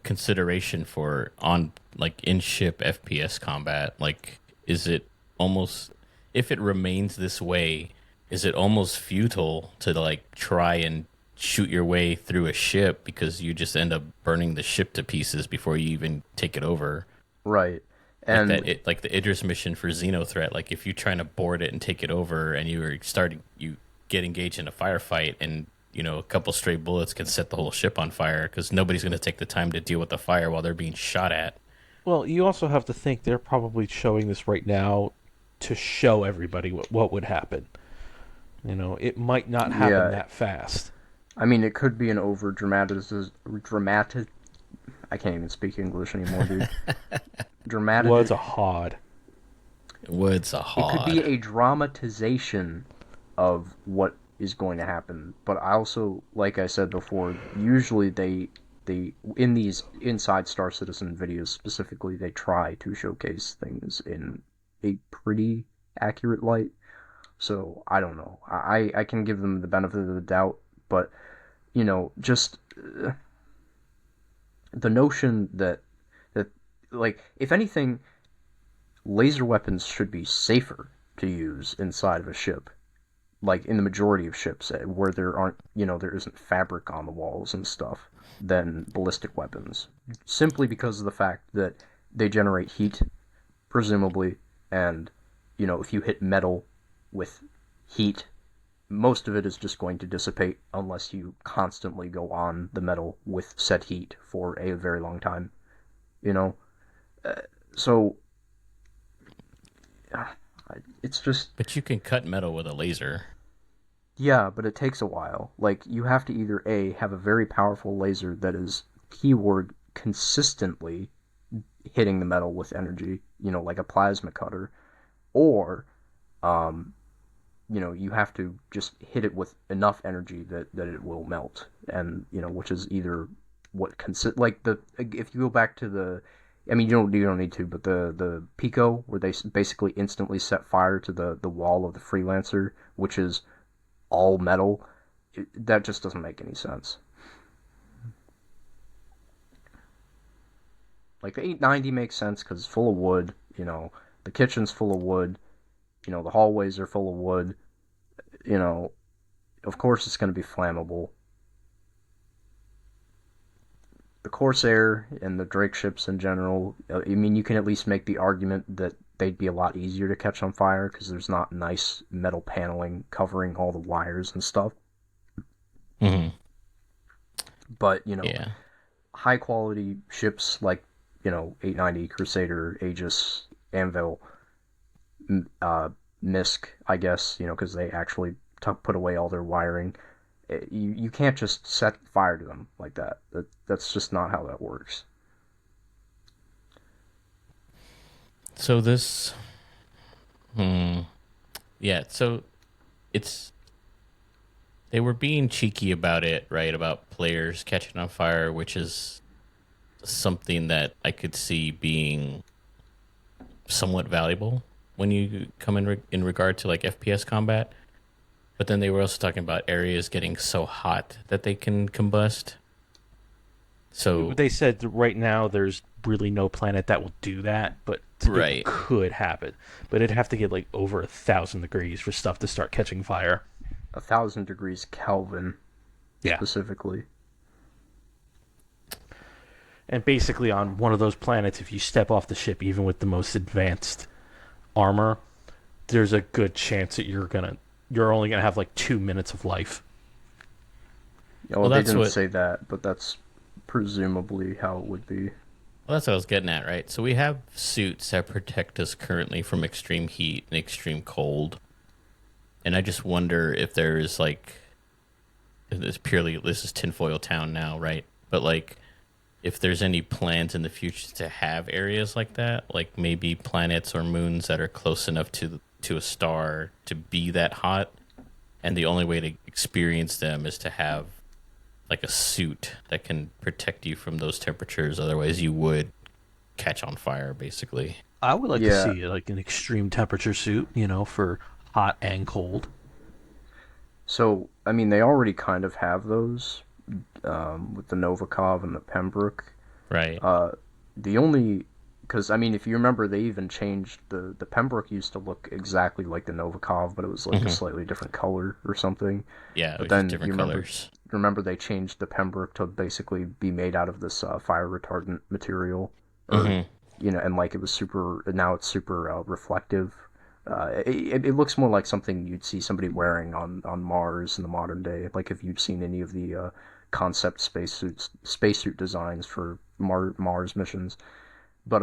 consideration for on like in ship FPS combat. Like, is it almost, if it remains this way, is it almost futile to like try and shoot your way through a ship because you just end up burning the ship to pieces before you even take it over? Right. Like And that, like the Idris mission for Xenothreat. Like if you're trying to board it and take it over, and you get engaged in a firefight, and a couple stray bullets can set the whole ship on fire because nobody's going to take the time to deal with the fire while they're being shot at. Well, you also have to think they're probably showing this right now to show everybody what would happen. It might not happen yeah, that fast. I mean, it could be an over dramatic. I can't even speak English anymore, dude. Dramatic. What's a hod? What's a It could be hod? a dramatization of what is going to happen. But I also, like I said before, usually they in these inside Star Citizen videos specifically, they try to showcase things in a pretty accurate light. So I don't know. I can give them the benefit of the doubt, but just the notion that like, if anything, laser weapons should be safer to use inside of a ship, like in the majority of ships where there isn't fabric on the walls and stuff, than ballistic weapons, simply because of the fact that they generate heat, presumably, and if you hit metal with heat, most of it is just going to dissipate unless you constantly go on the metal with said heat for a very long time. You know, so uh, it's just, But you can cut metal with a laser. yeah, but it takes a while. Like, you have to either A, have a very powerful laser that is, keyword, consistently hitting the metal with energy, like a plasma cutter, or you have to just hit it with enough energy that it will melt, and which is either like the, if you go back to the, I mean, you don't need to, but the Pico, where they basically instantly set fire to the wall of the Freelancer, which is all metal, that just doesn't make any sense. Like, the 890 makes sense because it's full of wood, the kitchen's full of wood, the hallways are full of wood, you know, of course it's going to be flammable. The Corsair and the Drake ships in general, I mean, you can at least make the argument that they'd be a lot easier to catch on fire because there's not nice metal paneling covering all the wires and stuff. Mm-hmm. But, Yeah. high quality ships like, 890, Crusader, Aegis, Anvil, Misk, I guess, because they actually put away all their wiring. You can't just set fire to them like that. That's just not how that works. So this, yeah. So it's, they were being cheeky about it, right? About players catching on fire, which is something that I could see being somewhat valuable when you come in regard to like FPS combat. But then they were also talking about areas getting so hot that they can combust. So They said that right now there's really no planet that will do that, but right. it could happen. But it'd have to get like over 1,000 degrees for stuff to start catching fire. 1,000 degrees Kelvin, Yeah. specifically. And basically on one of those planets, if you step off the ship, even with the most advanced armor, there's a good chance that you're only gonna have like 2 minutes of life. Yeah, Well, they that's didn't what- say that, but that's presumably how it would be. Well, that's what I was getting at, right? So we have suits that protect us currently from extreme heat and extreme cold. And I just wonder if there's like, this is tinfoil town now, right? But like, if there's any plans in the future to have areas like that, like maybe planets or moons that are close enough to a star to be that hot, and the only way to experience them is to have like a suit that can protect you from those temperatures. Otherwise, you would catch on fire, basically. I would like Yeah. to see like an extreme temperature suit, for hot and cold. So, I mean, they already kind of have those, with the Novikov and the Pembroke. Right. The only, because I mean, if you remember, they even changed the Pembroke used to look exactly like the Novikov, but it was like a slightly different color or something. Yeah, it But was then just different colors. remember they changed the Pembroke to basically be made out of this fire retardant material, or and like it was super. Now it's super reflective. It looks more like something you'd see somebody wearing on Mars in the modern day. Like if you'd seen any of the concept spacesuit designs for Mars missions. But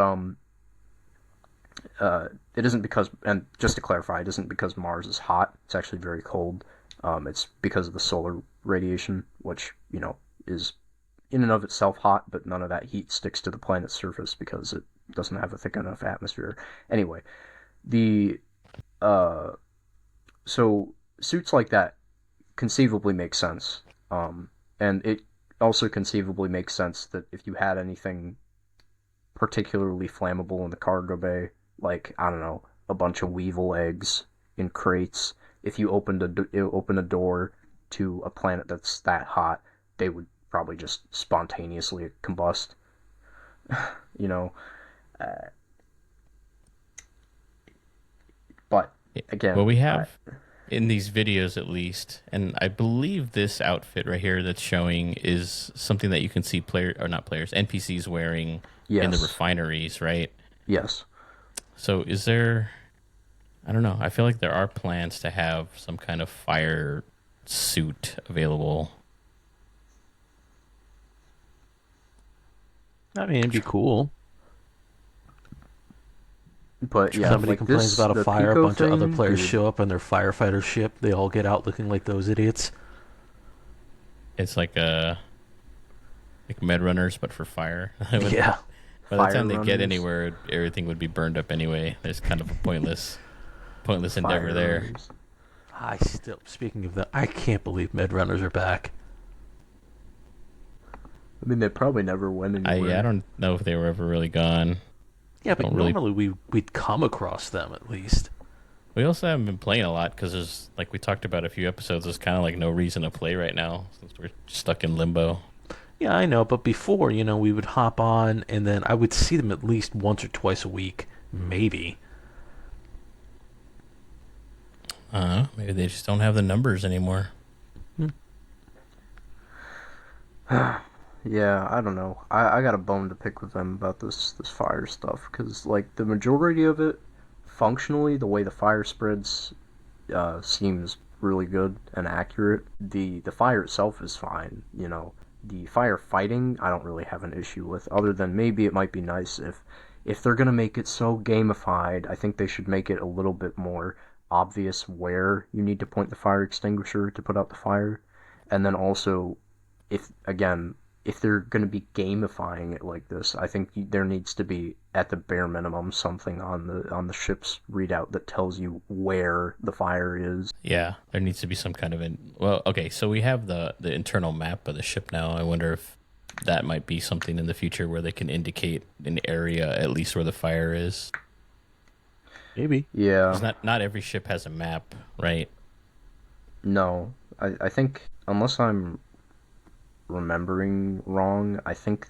it isn't because, and just to clarify, it isn't because Mars is hot. It's actually very cold. It's because of the solar radiation, which is in and of itself hot, but none of that heat sticks to the planet's surface because it doesn't have a thick enough atmosphere. Anyway, the so suits like that conceivably make sense, and it also conceivably makes sense that if you had anything particularly flammable in the cargo bay, like I don't know, a bunch of weevil eggs in crates. If you open a door to a planet that's that hot, they would probably just spontaneously combust. you know, uh, but again, Well, we have in these videos at least, and I believe this outfit right here that's showing is something that you can see NPCs wearing in the yes, refineries, right? yes. So is there, I don't know, I feel like there are plans to have some kind of fire suit available. I mean, it'd be cool. But yeah, Somebody like complains this, about a the fire, a Pico bunch of other thing, players dude. show up on their firefighter ship. They all get out looking like those idiots. It's like Med Runners, but for fire. Yeah. By the Fire time they get runners. anywhere, everything would be burned up anyway. There's kind of a pointless endeavor Fire there. runners. Speaking of that, I can't believe Med Runners are back. I mean, they probably never went anywhere. I don't know if they were ever really gone. Yeah, but Don't really- normally we'd come across them at least. We also haven't been playing a lot because there's, like we talked about a few episodes, there's kind of like no reason to play right now since we're stuck in limbo. Yeah, I know, but before, we would hop on and then I would see them at least once or twice a week, maybe. Maybe they just don't have the numbers anymore. Yeah, I don't know. I got a bone to pick with them about this fire stuff because like the majority of it, functionally, the way the fire spreads, seems really good and accurate. The fire itself is fine. The firefighting I don't really have an issue with, other than maybe it might be nice if they're gonna make it so gamified. I think they should make it a little bit more obvious where you need to point the fire extinguisher to put out the fire, and then also if they're going to be gamifying it like this, I think there needs to be, at the bare minimum, something on the ship's readout that tells you where the fire is. Yeah, there needs to be some kind of okay, so we have the internal map of the ship now. I wonder if that might be something in the future where they can indicate an area at least where the fire is. Maybe. Yeah. 'Cause not every ship has a map, right? No. I think, unless I'm remembering wrong, I think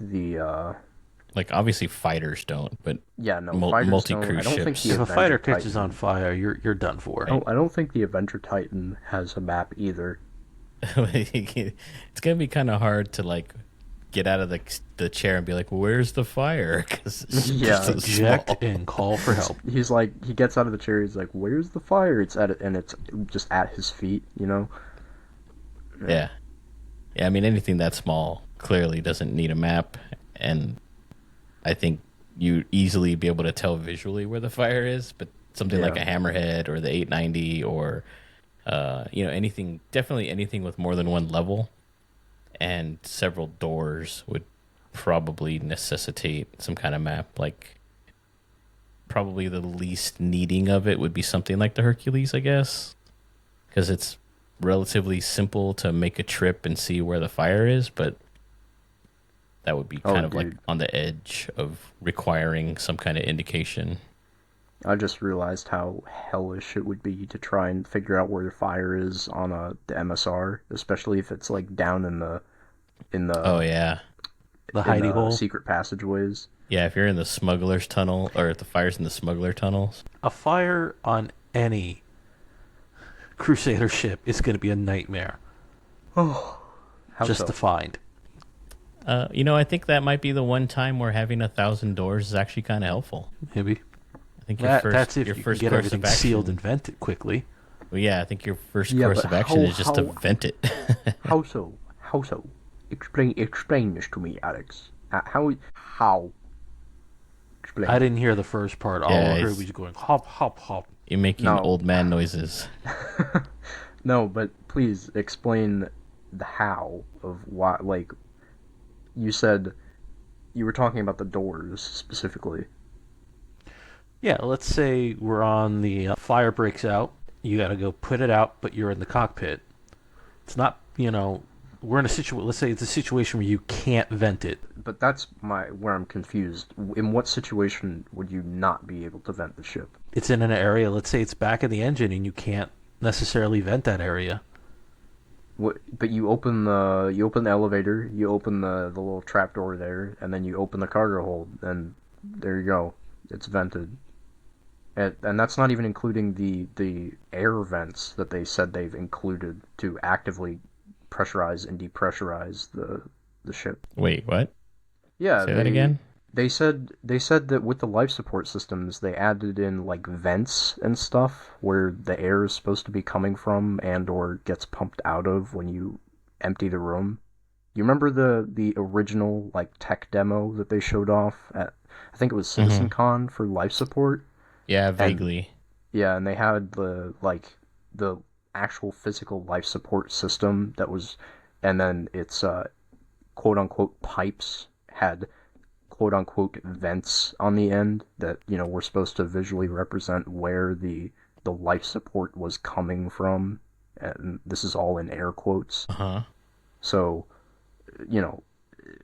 Like obviously fighters don't, but yeah, no, multi-crew fighters don't. I don't think ships. the If a fighter Avenger catches on Titan- fire, you're done for. I don't think the Avenger Titan has a map either. It's gonna be kind of hard to like get out of the chair and be like, "Where's the fire?" 'Cause it's Yeah. just so Eject small. and call for help. He's like, he gets out of the chair, he's like, "Where's the fire?" It's just at his feet, Yeah. Yeah, I mean, anything that small clearly doesn't need a map, and I think you easily be able to tell visually where the fire is, but something like a Yeah. hammerhead or the 890 or, definitely anything with more than one level and several doors would probably necessitate some kind of map. Like, probably the least needing of it would be something like the Hercules, I guess, because it's relatively simple to make a trip and see where the fire is, but that would be kind of like dude. on the edge of requiring some kind of indication. I just realized how hellish it would be to try and figure out where the fire is on the MSR, especially if it's like down in the in Oh yeah, The hidey the hole. secret passageways. yeah. If you're in the smuggler's tunnel or if the fire's in the smuggler tunnels, A fire on any Crusader ship is going to be a nightmare Oh, how just so? to find. I think that might be the one time where having 1,000 doors is actually kind of helpful. Maybe I think that's if your you can first get course everything of action, sealed and vented quickly. Well, yeah, I think your first Yeah, course but of action is just to how vent it. how so? How so? Explain this to me, Alex. How? Explain. I didn't hear the first part. All Yeah, I heard it's- was you going hop, hop, hop. You're making No. old man noises. No, but please explain the how of why. Like, you said you were talking about the doors specifically. Yeah, let's say we're on the fire breaks out. You got to go put it out, but you're in the cockpit. It's not, we're in a situation. Let's say it's a situation where you can't vent it. But that's where I'm confused. In what situation would you not be able to vent the ship? It's in an area. Let's say it's back of the engine, and you can't necessarily vent that area. But you open the elevator, you open the little trapdoor there, and then you open the cargo hold, and there you go. It's vented. And that's not even including the air vents that they said they've included to actively pressurize and depressurize the ship. Wait, what? Yeah, Say that again? They said that with the life support systems, they added in like vents and stuff where the air is supposed to be coming from and or gets pumped out of when you empty the room. You remember the original like tech demo that they showed off at, I think it was CitizenCon for life support? Yeah, vaguely. Yeah, and they had the actual physical life support system that was, and then its quote unquote pipes had quote unquote vents on the end that were supposed to visually represent where the life support was coming from, and this is all in air quotes. Uh-huh. So,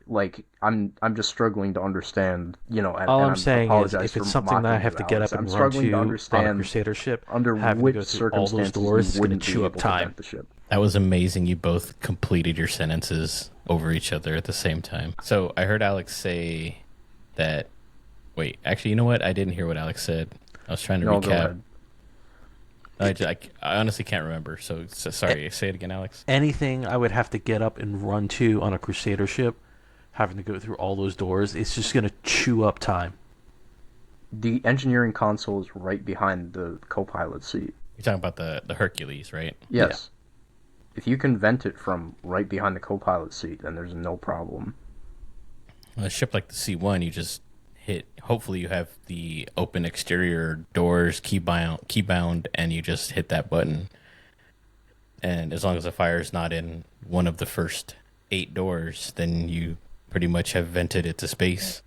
like I'm just struggling to understand. All I'm saying is, if it's something that I have to get up and run to on a Crusader ship, under having which to go through all those circumstances doors is you going to wouldn't be chew able up to time. vent the ship. That was amazing. You both completed your sentences over each other at the same time. So I heard Alex say that. Wait, actually, you know what? I didn't hear what Alex said. I was trying to No, go recap. ahead. I honestly can't remember. So sorry. Say it again, Alex. Anything I would have to get up and run to on a Crusader ship, having to go through all those doors, it's just going to chew up time. The engineering console is right behind the co-pilot seat. You're talking about the Hercules, right? Yes. If you can vent it from right behind the co-pilot seat, then there's no problem. On a ship like the C1, you just hit. Hopefully, you have the open exterior doors key bound, and you just hit that button. And as long as the fire is not in one of the first 8 doors, then you pretty much have vented it to space.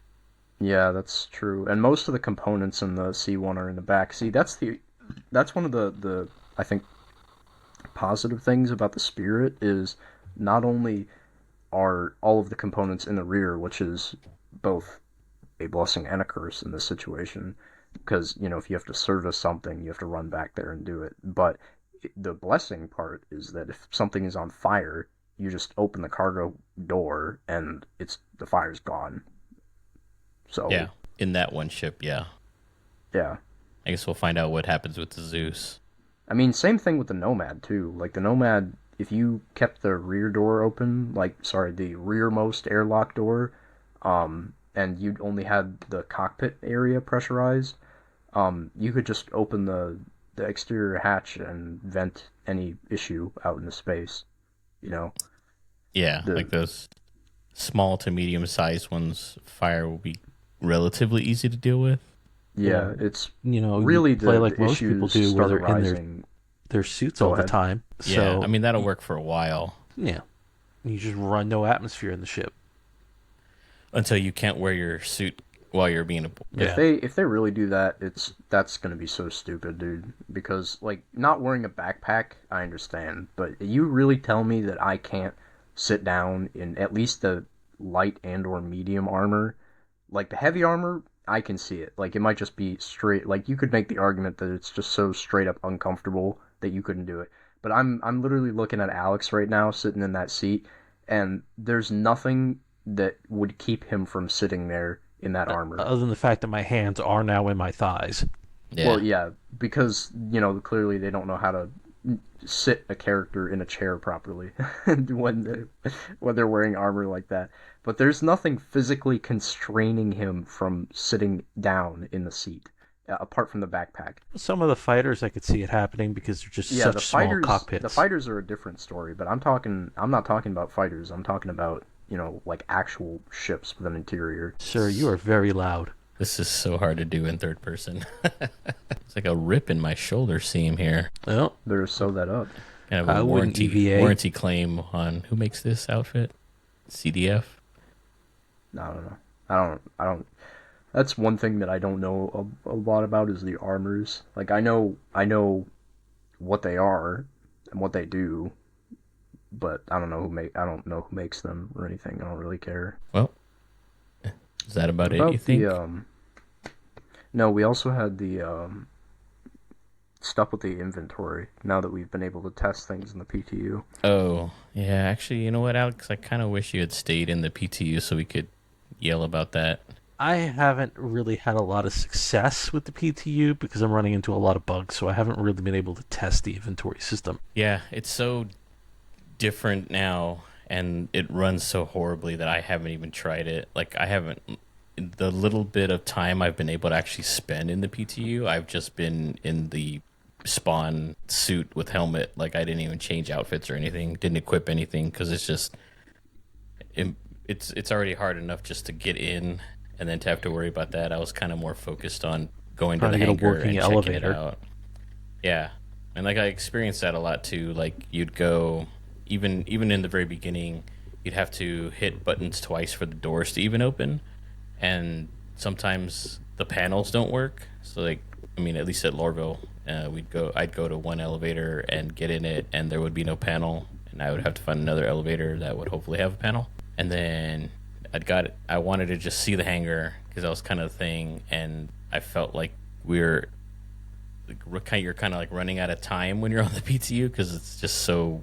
Yeah, that's true. And most of the components in the C1 are in the back. See, that's one of the I think positive things about the Spirit is not only are all of the components in the rear, which is both a blessing and a curse in this situation, because if you have to service something, you have to run back there and do it. But the blessing part is that if something is on fire, you just open the cargo door and the fire's gone. So Yeah, in that one ship, yeah. yeah. I guess we'll find out what happens with the Zeus. I mean, same thing with the Nomad too. Like the Nomad, if you kept the rear door open, the rearmost airlock door, and you only had the cockpit area pressurized, you could just open the exterior hatch and vent any issue out into space. Yeah, like those small to medium sized ones, fire will be relatively easy to deal with. Yeah, it's really really play the like most people issues do, where start they're in arising. their suits Go all the ahead. time. Yeah, So I mean that'll work for a while yeah, you just run no atmosphere in the ship. until you can't wear your suit while you're being aboard. Yeah. If they really do that, that's gonna be so stupid, dude. Because not wearing a backpack, I understand, but you really tell me that I can't sit down in at least the light and or medium armor, like the heavy armor, I can see it. Like it might just be straight. Like you could make the argument that it's just so straight up uncomfortable that you couldn't do it. But I'm literally looking at Alex right now, sitting in that seat, and there's nothing that would keep him from sitting there in that armor. Other than the fact that my hands are now in my thighs. Yeah. Well, yeah, because, clearly they don't know how to sit a character in a chair properly when they're wearing armor like that. But there's nothing physically constraining him from sitting down in the seat, apart from the backpack. Some of the fighters, I could see it happening because they're just Yeah, such small cockpits. The fighters are a different story, but I'm not talking about fighters. I'm talking about, like actual ships with an interior. Sir, you are very loud. This is so hard to do in third person. It's like a rip in my shoulder seam here. Well, Better sew that up. Kind of a warranty claim on who makes this outfit? CDF? No. I don't. That's one thing that I don't know a lot about is the armors. Like I know what they are and what they do, but I don't know who makes them or anything. I don't really care. Well, is that about it, you think? No, we also had the stuff with the inventory, now that we've been able to test things in the PTU. Oh, yeah. Actually, you know what, Alex? I kind of wish you had stayed in the PTU so we could yell about that. I haven't really had a lot of success with the PTU because I'm running into a lot of bugs, so I haven't really been able to test the inventory system. Yeah, it's so different now, and it runs so horribly that I haven't even tried it. Like, I haven't... The little bit of time I've been able to actually spend in the PTU, I've just been in the spawn suit with helmet. Like, I didn't even change outfits or anything, didn't equip anything, because it's just... It's already hard enough just to get in, and then to have to worry about that. I was kind of more focused on going to the hangar and checking it out. Yeah, and like I experienced that a lot too. Like you'd go, even in the very beginning, you'd have to hit buttons twice for the doors to even open, and sometimes the panels don't work. So like, I mean, at least at Lorville, I'd go to one elevator and get in it, and there would be no panel, and I would have to find another elevator that would hopefully have a panel, and then I wanted to just see the hangar because that was kind of the thing, and I felt like you're kind of like running out of time when you're on the PTU because it's just so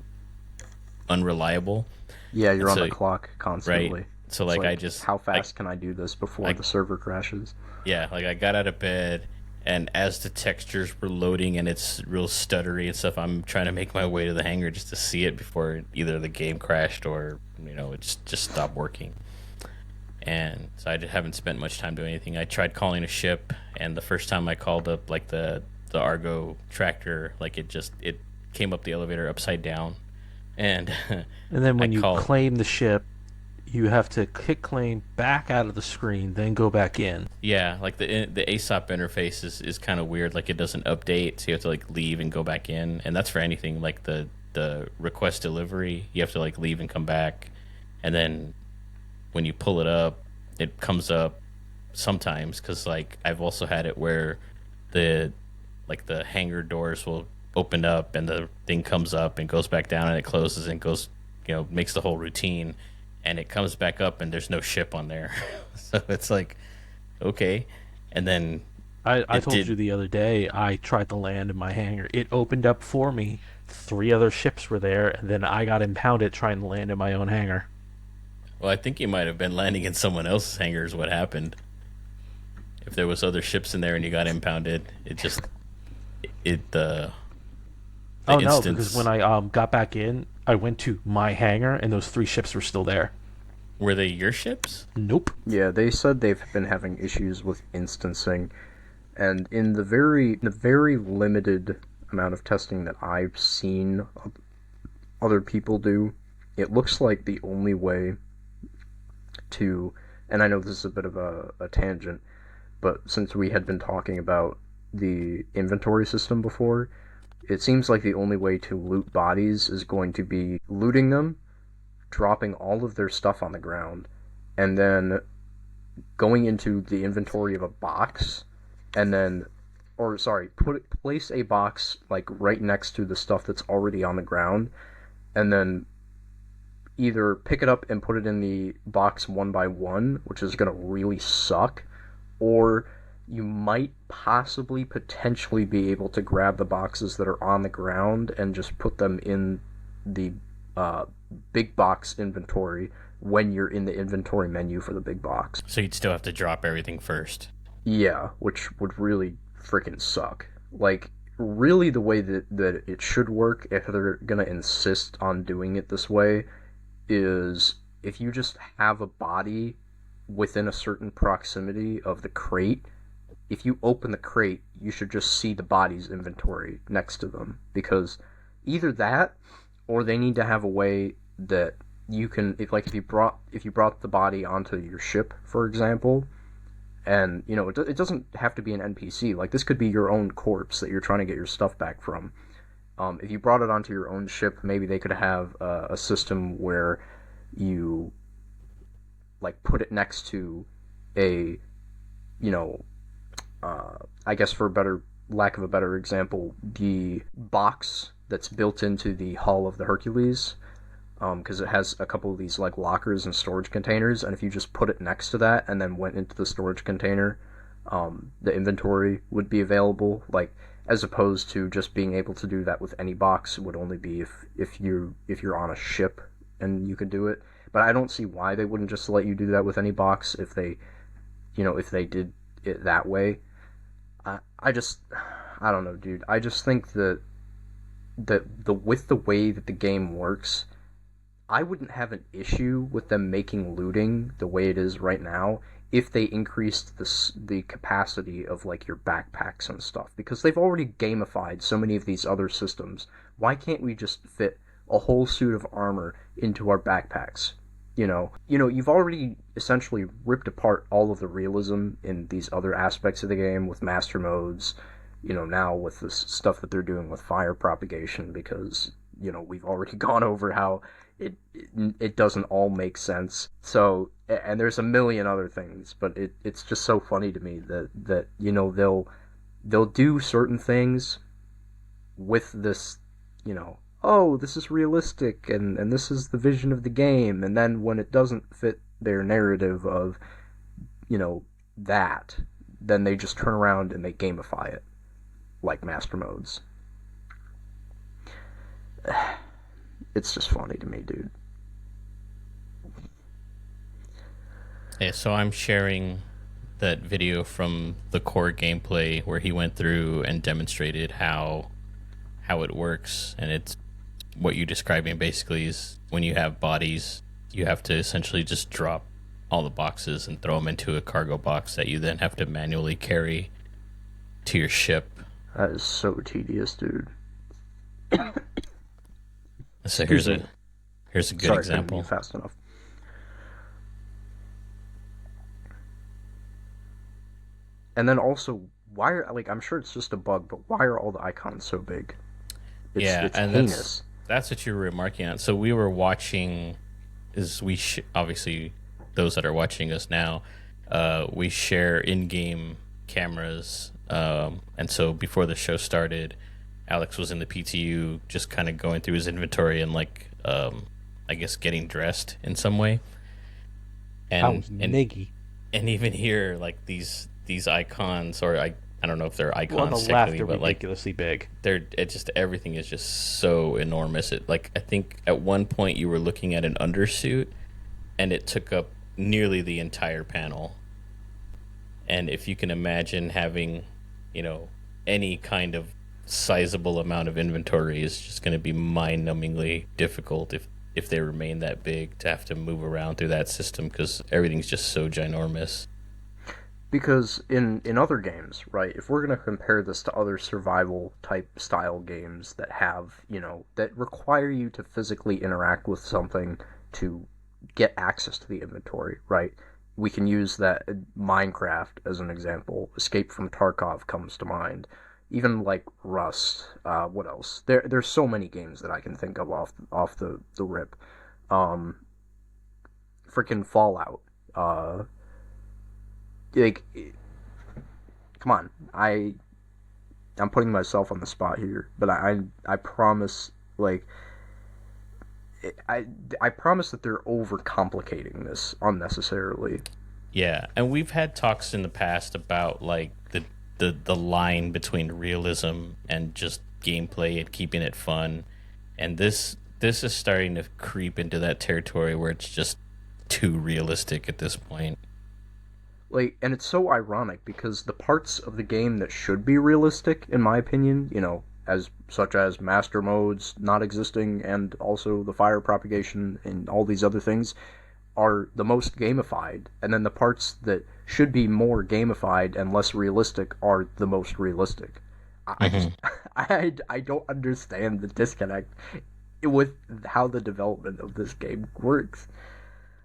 unreliable. Yeah, you're on the clock constantly. Right. So like I just how fast can I do this before the server crashes? Yeah, like I got out of bed, and as the textures were loading and it's real stuttery and stuff, I'm trying to make my way to the hangar just to see it before either the game crashed or it just stopped working. And so I haven't spent much time doing anything. I tried calling a ship, and the first time I called up like the Argo tractor, like it came up the elevator upside down, and then when you claim the ship, you have to click claim back out of the screen, then go back in. Yeah, like the ASOP interface is kind of weird. Like it doesn't update, so you have to like leave and go back in, and that's for anything. Like the request delivery, you have to like leave and come back, and then when you pull it up, it comes up sometimes because like I've also had it where the hangar doors will open up and the thing comes up and goes back down and it closes and goes, makes the whole routine, and it comes back up and there's no ship on there. So it's like, okay. And then I told you the other day I tried to land in my hangar. It opened up for me. 3 other ships were there, and then I got impounded trying to land in my own hangar. Well, I think you might have been landing in someone else's hangar is what happened. If there was other ships in there and you got impounded, because when I got back in, I went to my hangar and those 3 ships were still there. Were they your ships? Nope. Yeah, they said they've been having issues with instancing, and in the very limited amount of testing that I've seen other people do, it looks like the only way to, and I know this is a bit of a tangent, but since we had been talking about the inventory system before, it seems like the only way to loot bodies is going to be looting them, dropping all of their stuff on the ground, and then going into the inventory of a box, and then, place a box like right next to the stuff that's already on the ground, and then either pick it up and put it in the box one by one, which is going to really suck, or you might potentially be able to grab the boxes that are on the ground and just put them in the big box inventory when you're in the inventory menu for the big box. So you'd still have to drop everything first. Yeah, which would really freaking suck. Like, really, the way that it should work, if they're gonna insist on doing it this way, is if you just have a body within a certain proximity of the crate, if you open the crate, you should just see the body's inventory next to them. Because either that, or they need to have a way that you can, if you brought the body onto your ship, for example, and it doesn't have to be an NPC. Like, this could be your own corpse that you're trying to get your stuff back from. If you brought it onto your own ship, maybe they could have a system where you like put it next to a, I guess for lack of a better example, the box that's built into the hull of the Hercules, because it has a couple of these like lockers and storage containers, and if you just put it next to that and then went into the storage container, the inventory would be available. Like, as opposed to just being able to do that with any box, it would only be if you're on a ship and you could do it. But I don't see why they wouldn't just let you do that with any box if they did it that way. I don't know, dude. I just think that with the way that the game works, I wouldn't have an issue with them making looting the way it is right now if they increased the capacity of like your backpacks and stuff, because they've already gamified so many of these other systems. Why can't we just fit a whole suit of armor into our backpacks? You've already essentially ripped apart all of the realism in these other aspects of the game with master modes, now with this stuff that they're doing with fire propagation, because we've already gone over how it doesn't all make sense. So, and there's a million other things, but it's just so funny to me that they'll do certain things with this, oh, this is realistic and this is the vision of the game, and then when it doesn't fit their narrative of that, then they just turn around and they gamify it like master modes. It's just funny to me, dude. Yeah, so I'm sharing that video from the core gameplay where he went through and demonstrated how it works, and it's what you're describing basically is when you have bodies, you have to essentially just drop all the boxes and throw them into a cargo box that you then have to manually carry to your ship. That is so tedious, dude. So here's a good example. Fast enough. And then also, why are, like, I'm sure it's just a bug, but why are all the icons so big? It's and heinous. That's what you were remarking on. So we were watching, obviously those that are watching us now, we share in-game cameras, and so before the show started, Alex was in the PTU just kind of going through his inventory and like I guess getting dressed in some way. And even here, like these icons, or I don't know if they're icons on the technically, left, they're but like ridiculously big. Everything is just so enormous. I think at one point you were looking at an undersuit and it took up nearly the entire panel. And if you can imagine having, any kind of sizable amount of inventory is just going to be mind-numbingly difficult if they remain that big to have to move around through that system, because everything's just so ginormous. Because in other games, right, if we're going to compare this to other survival type style games that have, that require you to physically interact with something to get access to the inventory, right? We can use that Minecraft as an example. Escape from Tarkov comes to mind. Even like Rust. What else? There's so many games that I can think of off the rip. Freaking Fallout. Like, come on. I'm putting myself on the spot here, but I promise, like, I promise that they're overcomplicating this unnecessarily. Yeah, and we've had talks in the past about like the line between realism and just gameplay and keeping it fun, and this this is starting to creep into that territory where it's just too realistic at this point. Like, and it's so ironic because the parts of the game that should be realistic, in my opinion, as such as master modes not existing and also the fire propagation and all these other things, are the most gamified, and then the parts that should be more gamified and less realistic are the most realistic. I just I don't understand the disconnect with how the development of this game works.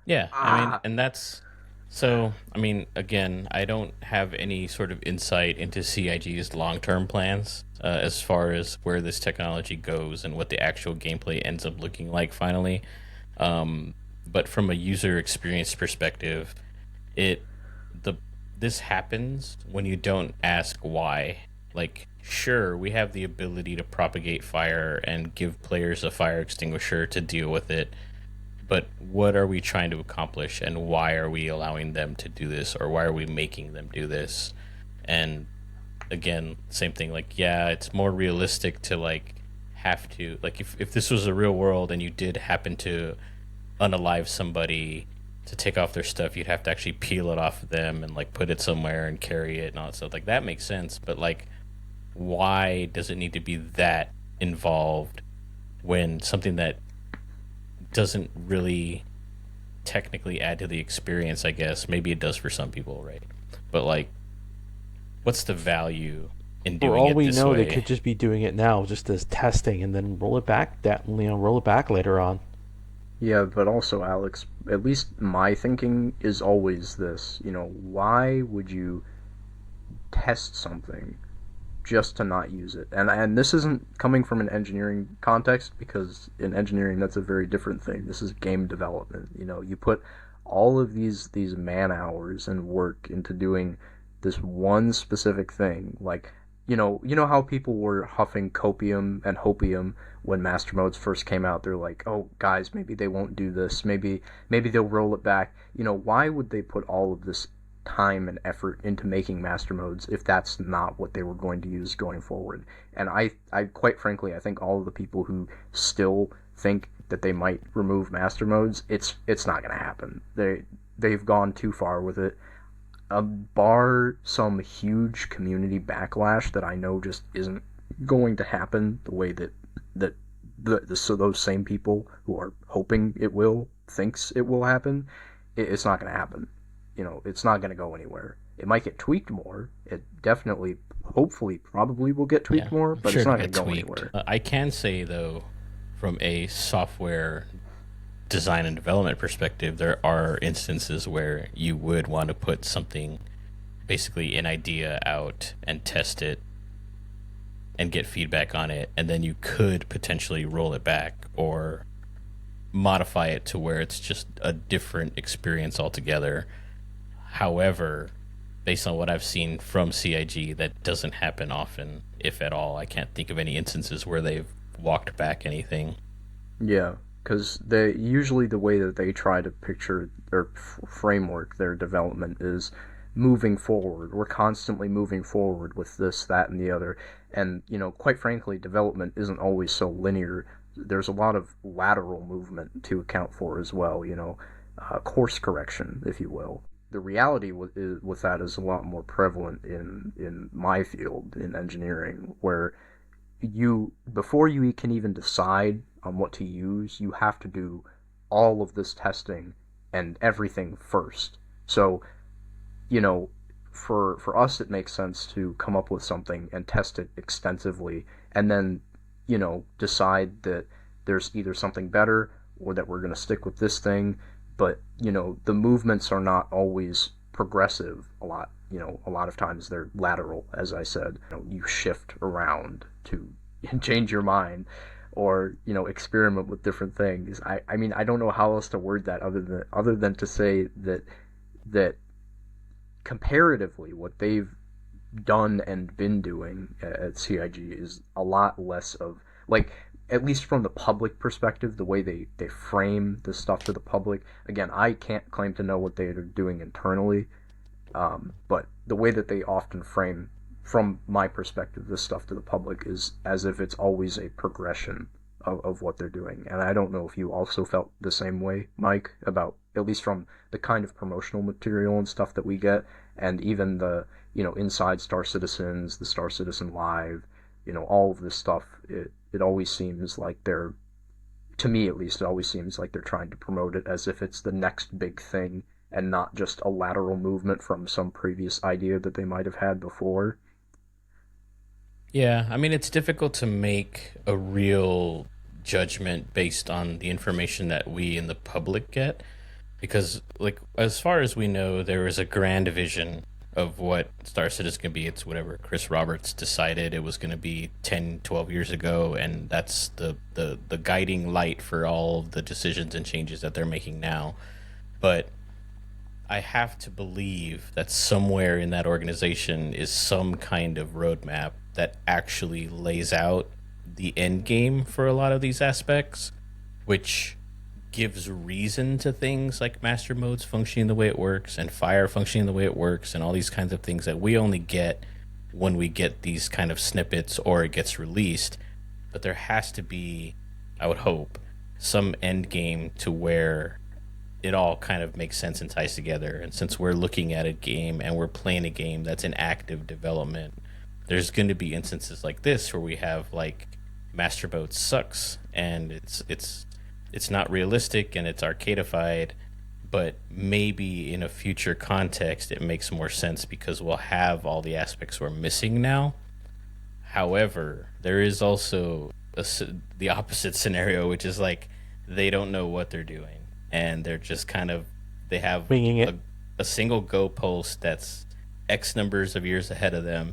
Yeah, I mean, and that's so. I mean, again, I don't have any sort of insight into CIG's long-term plans as far as where this technology goes and what the actual gameplay ends up looking like finally. But from a user experience perspective, it the this happens when you don't ask why. Like, sure, we have the ability to propagate fire and give players a fire extinguisher to deal with it, but what are we trying to accomplish, and why are we allowing them to do this, or why are we making them do this? And again, same thing, like, yeah, it's more realistic to like have to, like, if this was a real world and you did happen to unalive somebody to take off their stuff, you'd have to actually peel it off of them and like put it somewhere and carry it and all that stuff. Like, that makes sense, but like, why does it need to be that involved when something that doesn't really technically add to the experience? I guess maybe it does for some people, right? But like, what's the value in doing For all it we this know, way? they could just be doing it now, just as testing, and then roll it back. Roll it back later on. Yeah, but also, Alex, at least my thinking is always this, why would you test something just to not use it? And this isn't coming from an engineering context, because in engineering that's a very different thing. This is game development. You put all of these man hours and work into doing this one specific thing. Like, how people were huffing copium and hopium when master modes first came out. They're like, oh guys, maybe they won't do this, maybe they'll roll it back. Why would they put all of this time and effort into making master modes if that's not what they were going to use going forward? And I quite frankly, I think all of the people who still think that they might remove master modes, it's not going to happen. They've gone too far with it. Bar some huge community backlash that I know just isn't going to happen the way so those same people who are hoping it will thinks it will happen. It's not going to happen. It's not going to go anywhere. It might get tweaked more. It definitely, hopefully, probably will get tweaked more, but it's not going to go anywhere. I can say, though, from a software design and development perspective, there are instances where you would want to put something, basically an idea, out and test it and get feedback on it, and then you could potentially roll it back or modify it to where it's just a different experience altogether. However, based on what I've seen from CIG, that doesn't happen often, if at all. I can't think of any instances where they've walked back anything. Yeah, because usually the way that they try to picture or framework their development is moving forward. We're constantly moving forward with this, that, and the other. And, quite frankly, development isn't always so linear. There's a lot of lateral movement to account for as well, course correction, if you will. The reality with that is a lot more prevalent in my field, in engineering, where before you can even decide on what to use, you have to do all of this testing and everything first. So, for us, it makes sense to come up with something and test it extensively, and then, decide that there's either something better or that we're going to stick with this thing. But, the movements are not always progressive a lot. A lot of times they're lateral, as I said. You shift around to change your mind, or experiment with different things. I mean, I don't know how else to word that other than to say that comparatively what they've done and been doing at CIG is a lot less of, like, at least from the public perspective, the way they frame this stuff to the public. Again, I can't claim to know what they're doing internally, but the way that they often frame, from my perspective, this stuff to the public is as if it's always a progression of what they're doing. And I don't know if you also felt the same way, Mike, about, at least from the kind of promotional material and stuff that we get, and even the, inside Star Citizens, the Star Citizen Live, all of this stuff. It always seems like they're, to me at least, it always seems like they're trying to promote it as if it's the next big thing and not just a lateral movement from some previous idea that they might have had before. Yeah, I mean, it's difficult to make a real judgment based on the information that we in the public get because, like, as far as we know, there is a grand vision of what Star Citizen can be. It's whatever Chris Roberts decided it was going to be 10, 12 years ago, and that's the guiding light for all of the decisions and changes that they're making now. But I have to believe that somewhere in that organization is some kind of roadmap that actually lays out the end game for a lot of these aspects, which gives reason to things like master modes functioning the way it works and fire functioning the way it works and all these kinds of things that we only get when we get these kind of snippets or it gets released. But there has to be, I would hope, some end game to where it all kind of makes sense and ties together. And since we're looking at a game and we're playing a game that's in active development, there's going to be instances like this where we have like master mode sucks and it's not realistic and it's arcadified, but maybe in a future context it makes more sense because we'll have all the aspects we're missing now. However, there is also the opposite scenario, which is like they don't know what they're doing and they're just kind of, they have Winging it. a single goalpost that's X numbers of years ahead of them,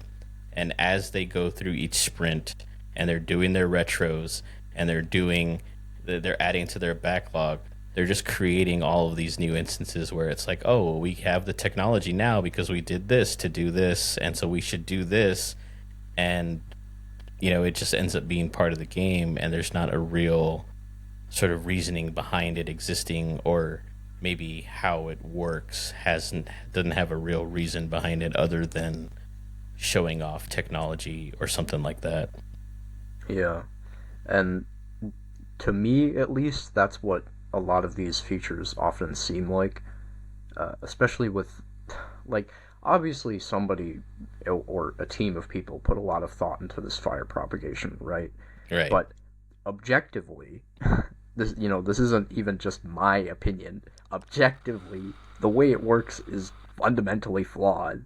and as they go through each sprint and they're doing their retros and they're adding to their backlog, they're just creating all of these new instances where it's like, oh, we have the technology now because we did this to do this, and so we should do this, and it just ends up being part of the game, and there's not a real sort of reasoning behind it existing, or maybe how it works doesn't have a real reason behind it other than showing off technology or something like that. Yeah. And to me, at least, that's what a lot of these features often seem like, especially with, like, obviously somebody or a team of people put a lot of thought into this fire propagation, right? Right. But objectively, this isn't even just my opinion. Objectively, the way it works is fundamentally flawed.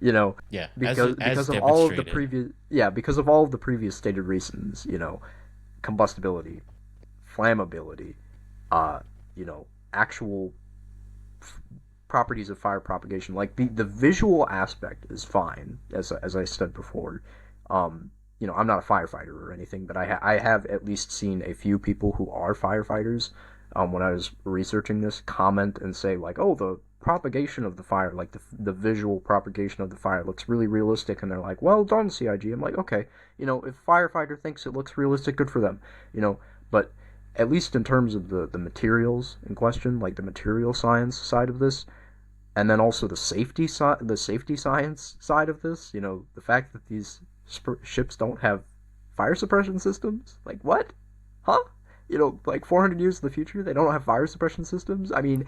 Yeah, because of all of the previous stated reasons, combustibility, flammability, actual properties of fire propagation. Like the visual aspect is fine, as I said before. I'm not a firefighter or anything, but I have at least seen a few people who are firefighters, when I was researching this, comment and say like, oh, the propagation of the fire, like the visual propagation of the fire looks really realistic, and they're like, well done, CIG. I'm like, okay, if firefighter thinks it looks realistic, good for them, but at least in terms of the materials in question, like the material science side of this, and then also the safety science side of this, the fact that these ships don't have fire suppression systems, like what? Huh? Like 400 years in the future, they don't have fire suppression systems? I mean,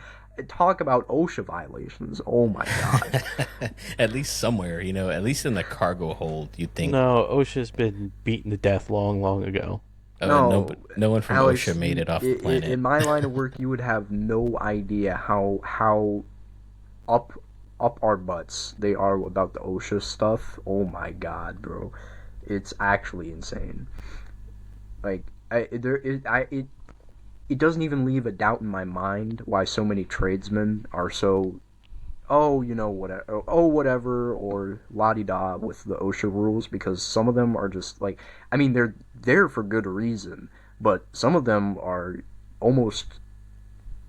talk about OSHA violations. Oh my god. At least somewhere, at least in the cargo hold, you'd think. No, OSHA's been beaten to death long, long ago. No one from Alex, OSHA made it off the planet. In my line of work, you would have no idea how up our butts they are about the OSHA stuff. Oh my god, bro. It's actually insane. Like, it doesn't even leave a doubt in my mind why so many tradesmen are so, whatever, or la-di-da with the OSHA rules, because some of them are just like, I mean, they're there for good reason, but some of them are almost,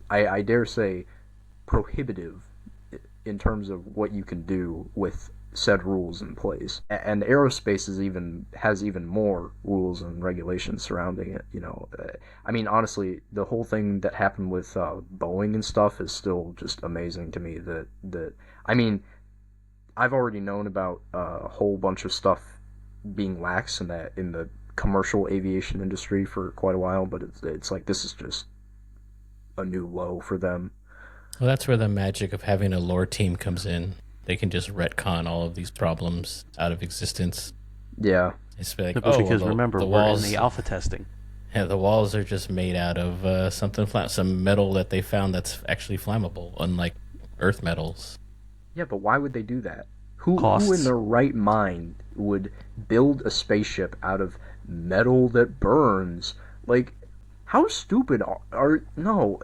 I dare say, prohibitive in terms of what you can do with said rules in place. And aerospace has even more rules and regulations surrounding it. I mean, honestly, the whole thing that happened with Boeing and stuff is still just amazing to me. I mean, I've already known about a whole bunch of stuff being lax in the commercial aviation industry for quite a while, but it's like this is just a new low for them. Well, that's where the magic of having a lore team comes in. They can just retcon all of these problems out of existence. Yeah. It's like, But oh, well, because remember, the we're in walls, the alpha testing. yeah, the walls are just made out of some metal that they found that's actually flammable, unlike earth metals. Yeah, but why would they do that? Who in Costs. their right mind would build a spaceship out of metal that burns? Like, how stupid are no?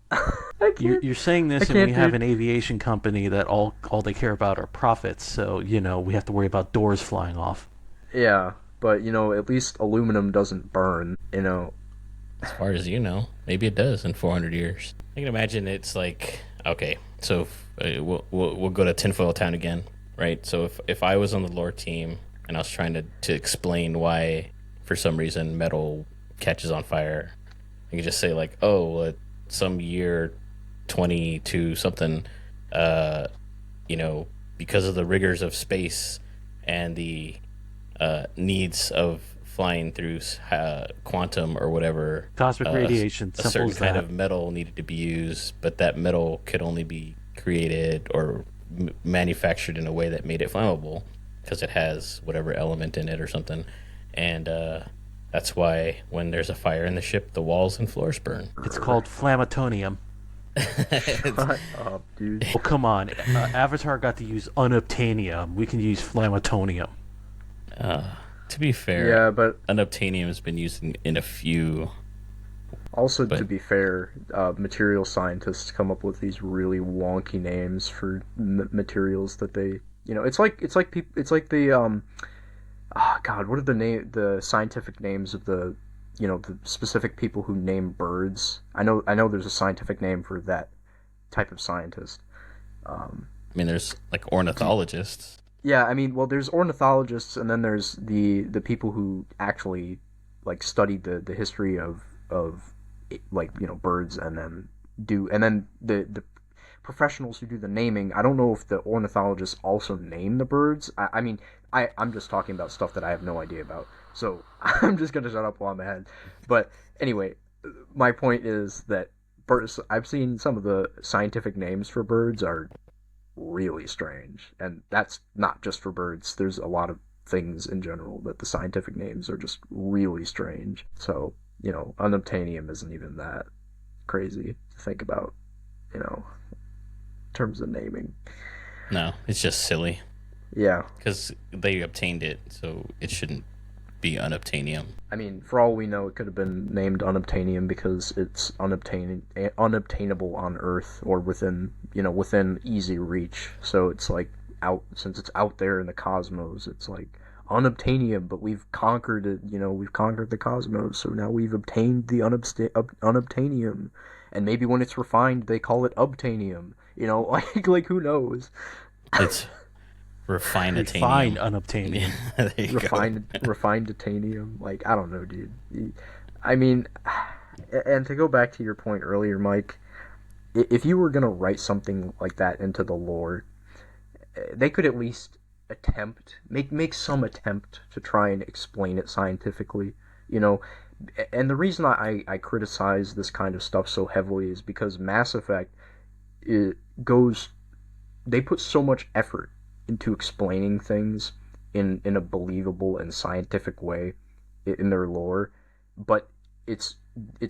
I can't. You're saying I this, and we can't, have dude. an aviation company that all they care about are profits. So we have to worry about doors flying off. Yeah, but at least aluminum doesn't burn. As far as you know, maybe it does in 400 years. I can imagine it's like, okay, so we'll go to Tinfoil Town again, right? So if I was on the lore team and I was trying to explain why, for some reason, metal catches on fire, I could just say like, oh, well, some year 22 something, uh, because of the rigors of space and the needs of flying through quantum or whatever, Cosmic radiation, a simple certain as kind that. of metal needed to be used, but that metal could only be created or manufactured in a way that made it flammable because it has whatever element in it or something. And that's why when there's a fire in the ship, the walls and floors burn. It's called flammatonium. Shut up, dude. Oh, come on. Avatar got to use unobtainium. We can use flammatonium. To be fair, Yeah, but unobtainium has been used in a few. also to But be fair, material scientists come up with these really wonky names for materials that they. It's like the God, what are the scientific names of the specific people who name birds? I know there's a scientific name for that type of scientist. I mean, there's like ornithologists. Yeah, I mean, well, there's ornithologists, and then there's the people who actually like study the history of like birds, and then the professionals who do the naming. I don't know if the ornithologists also name the birds. I mean, I'm just talking about stuff that I have no idea about, so I'm just gonna shut up while I'm ahead. But anyway, my point is that birds. I've seen some of the scientific names for birds are really strange, and that's not just for birds. There's a lot of things in general that the scientific names are just really strange. So unobtainium isn't even that crazy to think about, in terms of naming. No, it's just silly Yeah, because they obtained it, so it shouldn't be unobtainium. I mean, for all we know, it could have been named unobtainium because it's unobtainable on Earth, or within easy reach. So it's like since it's out there in the cosmos, it's like unobtainium. But we've conquered it. We've conquered the cosmos. So now we've obtained the unobtainium, and maybe when it's refined, they call it obtainium. Like who knows? It's refined Refine atanium. unobtainium. There you Refined titanium. Like, I don't know, dude. I mean, and to go back to your point earlier, Mike, if you were gonna write something like that into the lore, they could at least make some attempt to try and explain it scientifically. you know and the reason I criticize this kind of stuff so heavily is because Mass Effect, it goes they put so much effort into explaining things in a believable and scientific way in their lore, but it's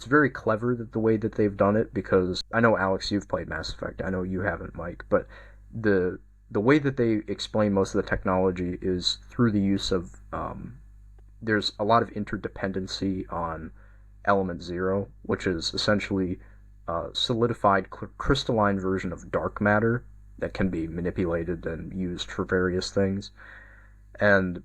very clever that the way that they've done it, because I know, Alex, you've played Mass Effect. I know you haven't, Mike, but the way that they explain most of the technology is through the use of there's a lot of interdependency on element zero, which is essentially a solidified crystalline version of dark matter that can be manipulated and used for various things. And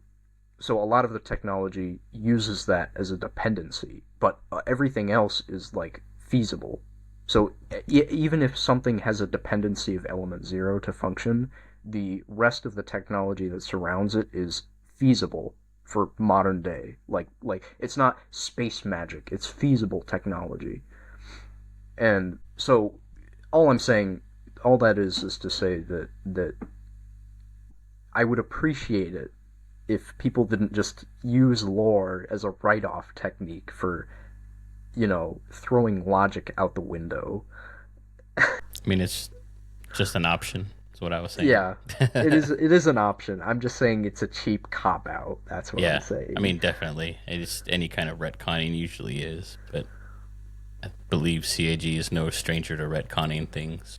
so a lot of the technology uses that as a dependency, but everything else is like feasible. So even if something has a dependency of element zero to function, the rest of the technology that surrounds it is feasible for modern day. Like it's not space magic; it's feasible technology. And so all I'm saying, all that is to say that I would appreciate it if people didn't just use lore as a write-off technique for, throwing logic out the window. I mean, it's just an option. That's what I was saying. Yeah, it is. It is an option. I'm just saying it's a cheap cop out. That's what Yeah, I'm saying. I mean, definitely. It's any kind of retconning usually is, but I believe CAG is no stranger to retconning things.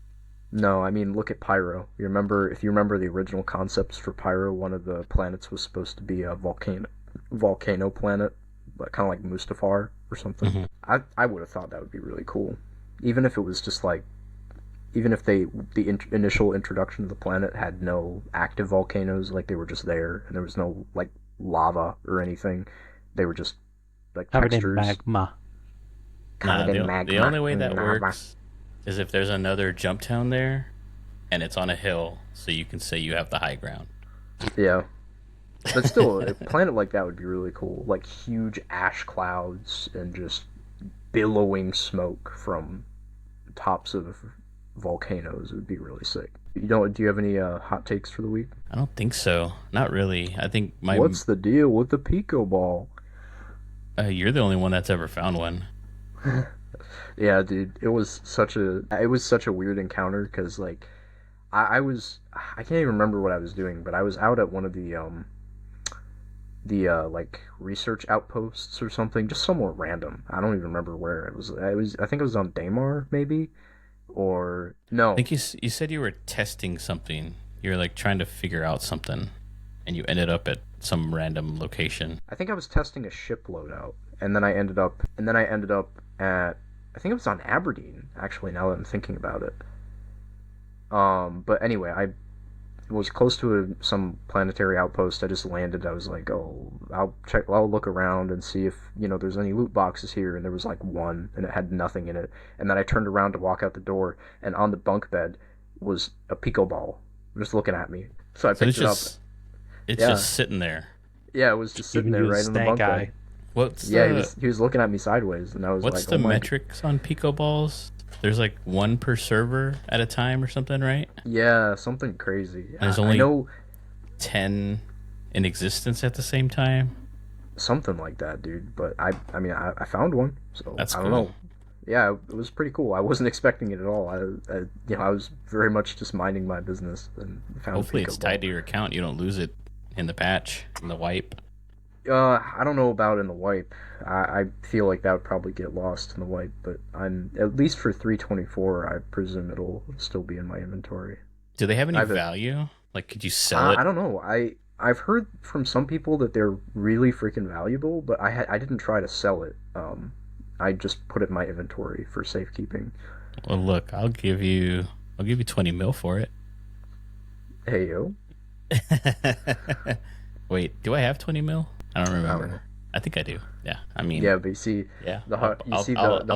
No, I mean, look at Pyro. If you remember the original concepts for Pyro, one of the planets was supposed to be a volcano planet, but kind of like Mustafar or something. Mm-hmm. I would have thought that would be really cool, even if it was just like, even if the initial introduction of the planet had no active volcanoes, like they were just there and there was no like lava or anything, they were just like Covered in textures. magma. The only way that works is if there's another jump town there and it's on a hill, so you can say you have the high ground. Yeah. But still, a planet like that would be really cool. Like huge ash clouds and just billowing smoke from tops of volcanoes would be really sick. Do you have any hot takes for the week? I don't think so. Not really. I think What's the deal with the Pico Ball? You're the only one that's ever found one. Yeah, dude, it was such a weird encounter because like I can't even remember what I was doing, but I was out at one of the like research outposts or something, just somewhere random. I don't even remember where it was. I think it was on Daymar maybe, or no. I think you said you were testing something. You were like trying to figure out something, and you ended up at some random location. I think I was testing a ship loadout, and then I ended up at, I think it was on Aberdeen, actually, now that I'm thinking about it. But anyway, I was close to some planetary outpost. I just landed. I was like, oh, I'll look around and see if, there's any loot boxes here. And there was like one, and it had nothing in it. And then I turned around to walk out the door, and on the bunk bed was a Pico Ball just looking at me. So I picked it up. It's just sitting there. Yeah, it was just sitting there right on the bunk bed. He was looking at me sideways, and I was like, what's the metrics on Pico Balls? There's like one per server at a time or something, right? Yeah, something crazy. There's only 10 in existence at the same time. Something like that, dude. But I found one, so that's I don't know. Yeah, it was pretty cool. I wasn't expecting it at all. I was very much just minding my business and found. Hopefully, it's tied to your account. You don't lose it in the patch, in the wipe. I don't know about in the wipe. I feel like that would probably get lost in the wipe, but I'm at least for 324. I presume it'll still be in my inventory. Do they have any value? Like, could you sell it? I don't know. I've heard from some people that they're really freaking valuable, but I didn't try to sell it. I just put it in my inventory for safekeeping. Well, look, I'll give you 20 mil for it. Hey yo. Wait, do I have 20 mil? I don't remember. I think I do. Yeah, I mean. Yeah, but you see, I'll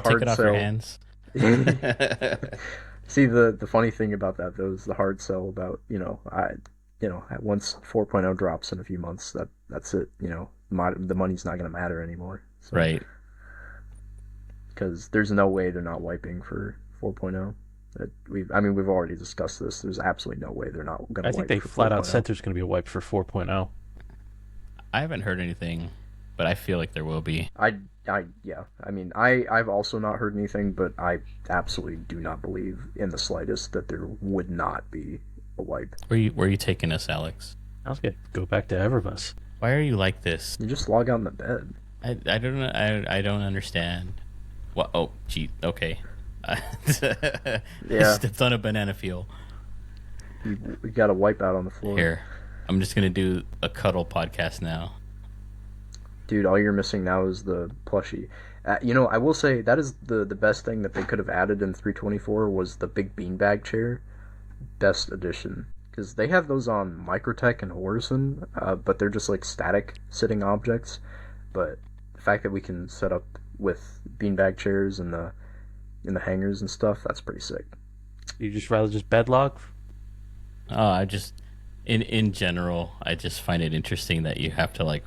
take it off your hands. See, the funny thing about that though is the hard sell about once 4.0 drops in a few months, that's it. The money's not gonna matter anymore. So. Right. Because there's no way they're not wiping for 4.0. We've already discussed this. There's absolutely no way they're not going to wipe. I think they flat out said there's going to be a wipe for 4.0. I haven't heard anything, but I feel like there will be. Yeah. I mean, I've also not heard anything, but I absolutely do not believe in the slightest that there would not be a wipe. Where are you taking us, Alex? I was going to go back to Everbus. Why are you like this? You just log on the bed. I don't know. I don't understand. What? Oh, gee. Okay. Yeah. I stepped on a banana peel. We got a wipe out on the floor. Here, I'm just gonna do a cuddle podcast now. Dude, all you're missing now is the plushie. I will say that is the best thing that they could have added in 324 was the big beanbag chair. Best addition. Because they have those on Microtech and Horizon, but they're just like static sitting objects. But the fact that we can set up with beanbag chairs in the hangars and stuff, that's pretty sick. You just rather just bedlog? I just in general, I just find it interesting that you have to like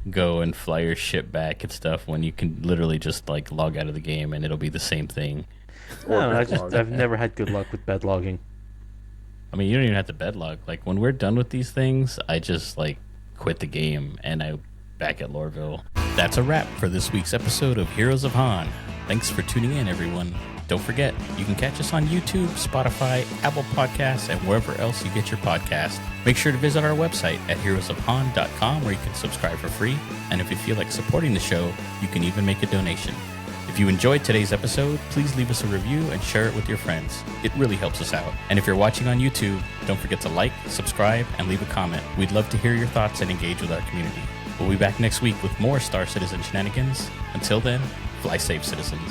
go and fly your ship back and stuff when you can literally just like log out of the game and it'll be the same thing. I've never had good luck with bedlogging. I mean, you don't even have to bedlog. Like when we're done with these things, I just like quit the game and I'm back at Lorville. That's a wrap for this week's episode of Heroes of Hahn. Thanks for tuning in, everyone. Don't forget, you can catch us on YouTube, Spotify, Apple Podcasts, and wherever else you get your podcast. Make sure to visit our website at heroesofhahn.com where you can subscribe for free. And if you feel like supporting the show, you can even make a donation. If you enjoyed today's episode, please leave us a review and share it with your friends. It really helps us out. And if you're watching on YouTube, don't forget to like, subscribe, and leave a comment. We'd love to hear your thoughts and engage with our community. We'll be back next week with more Star Citizen shenanigans. Until then, fly safe, citizens.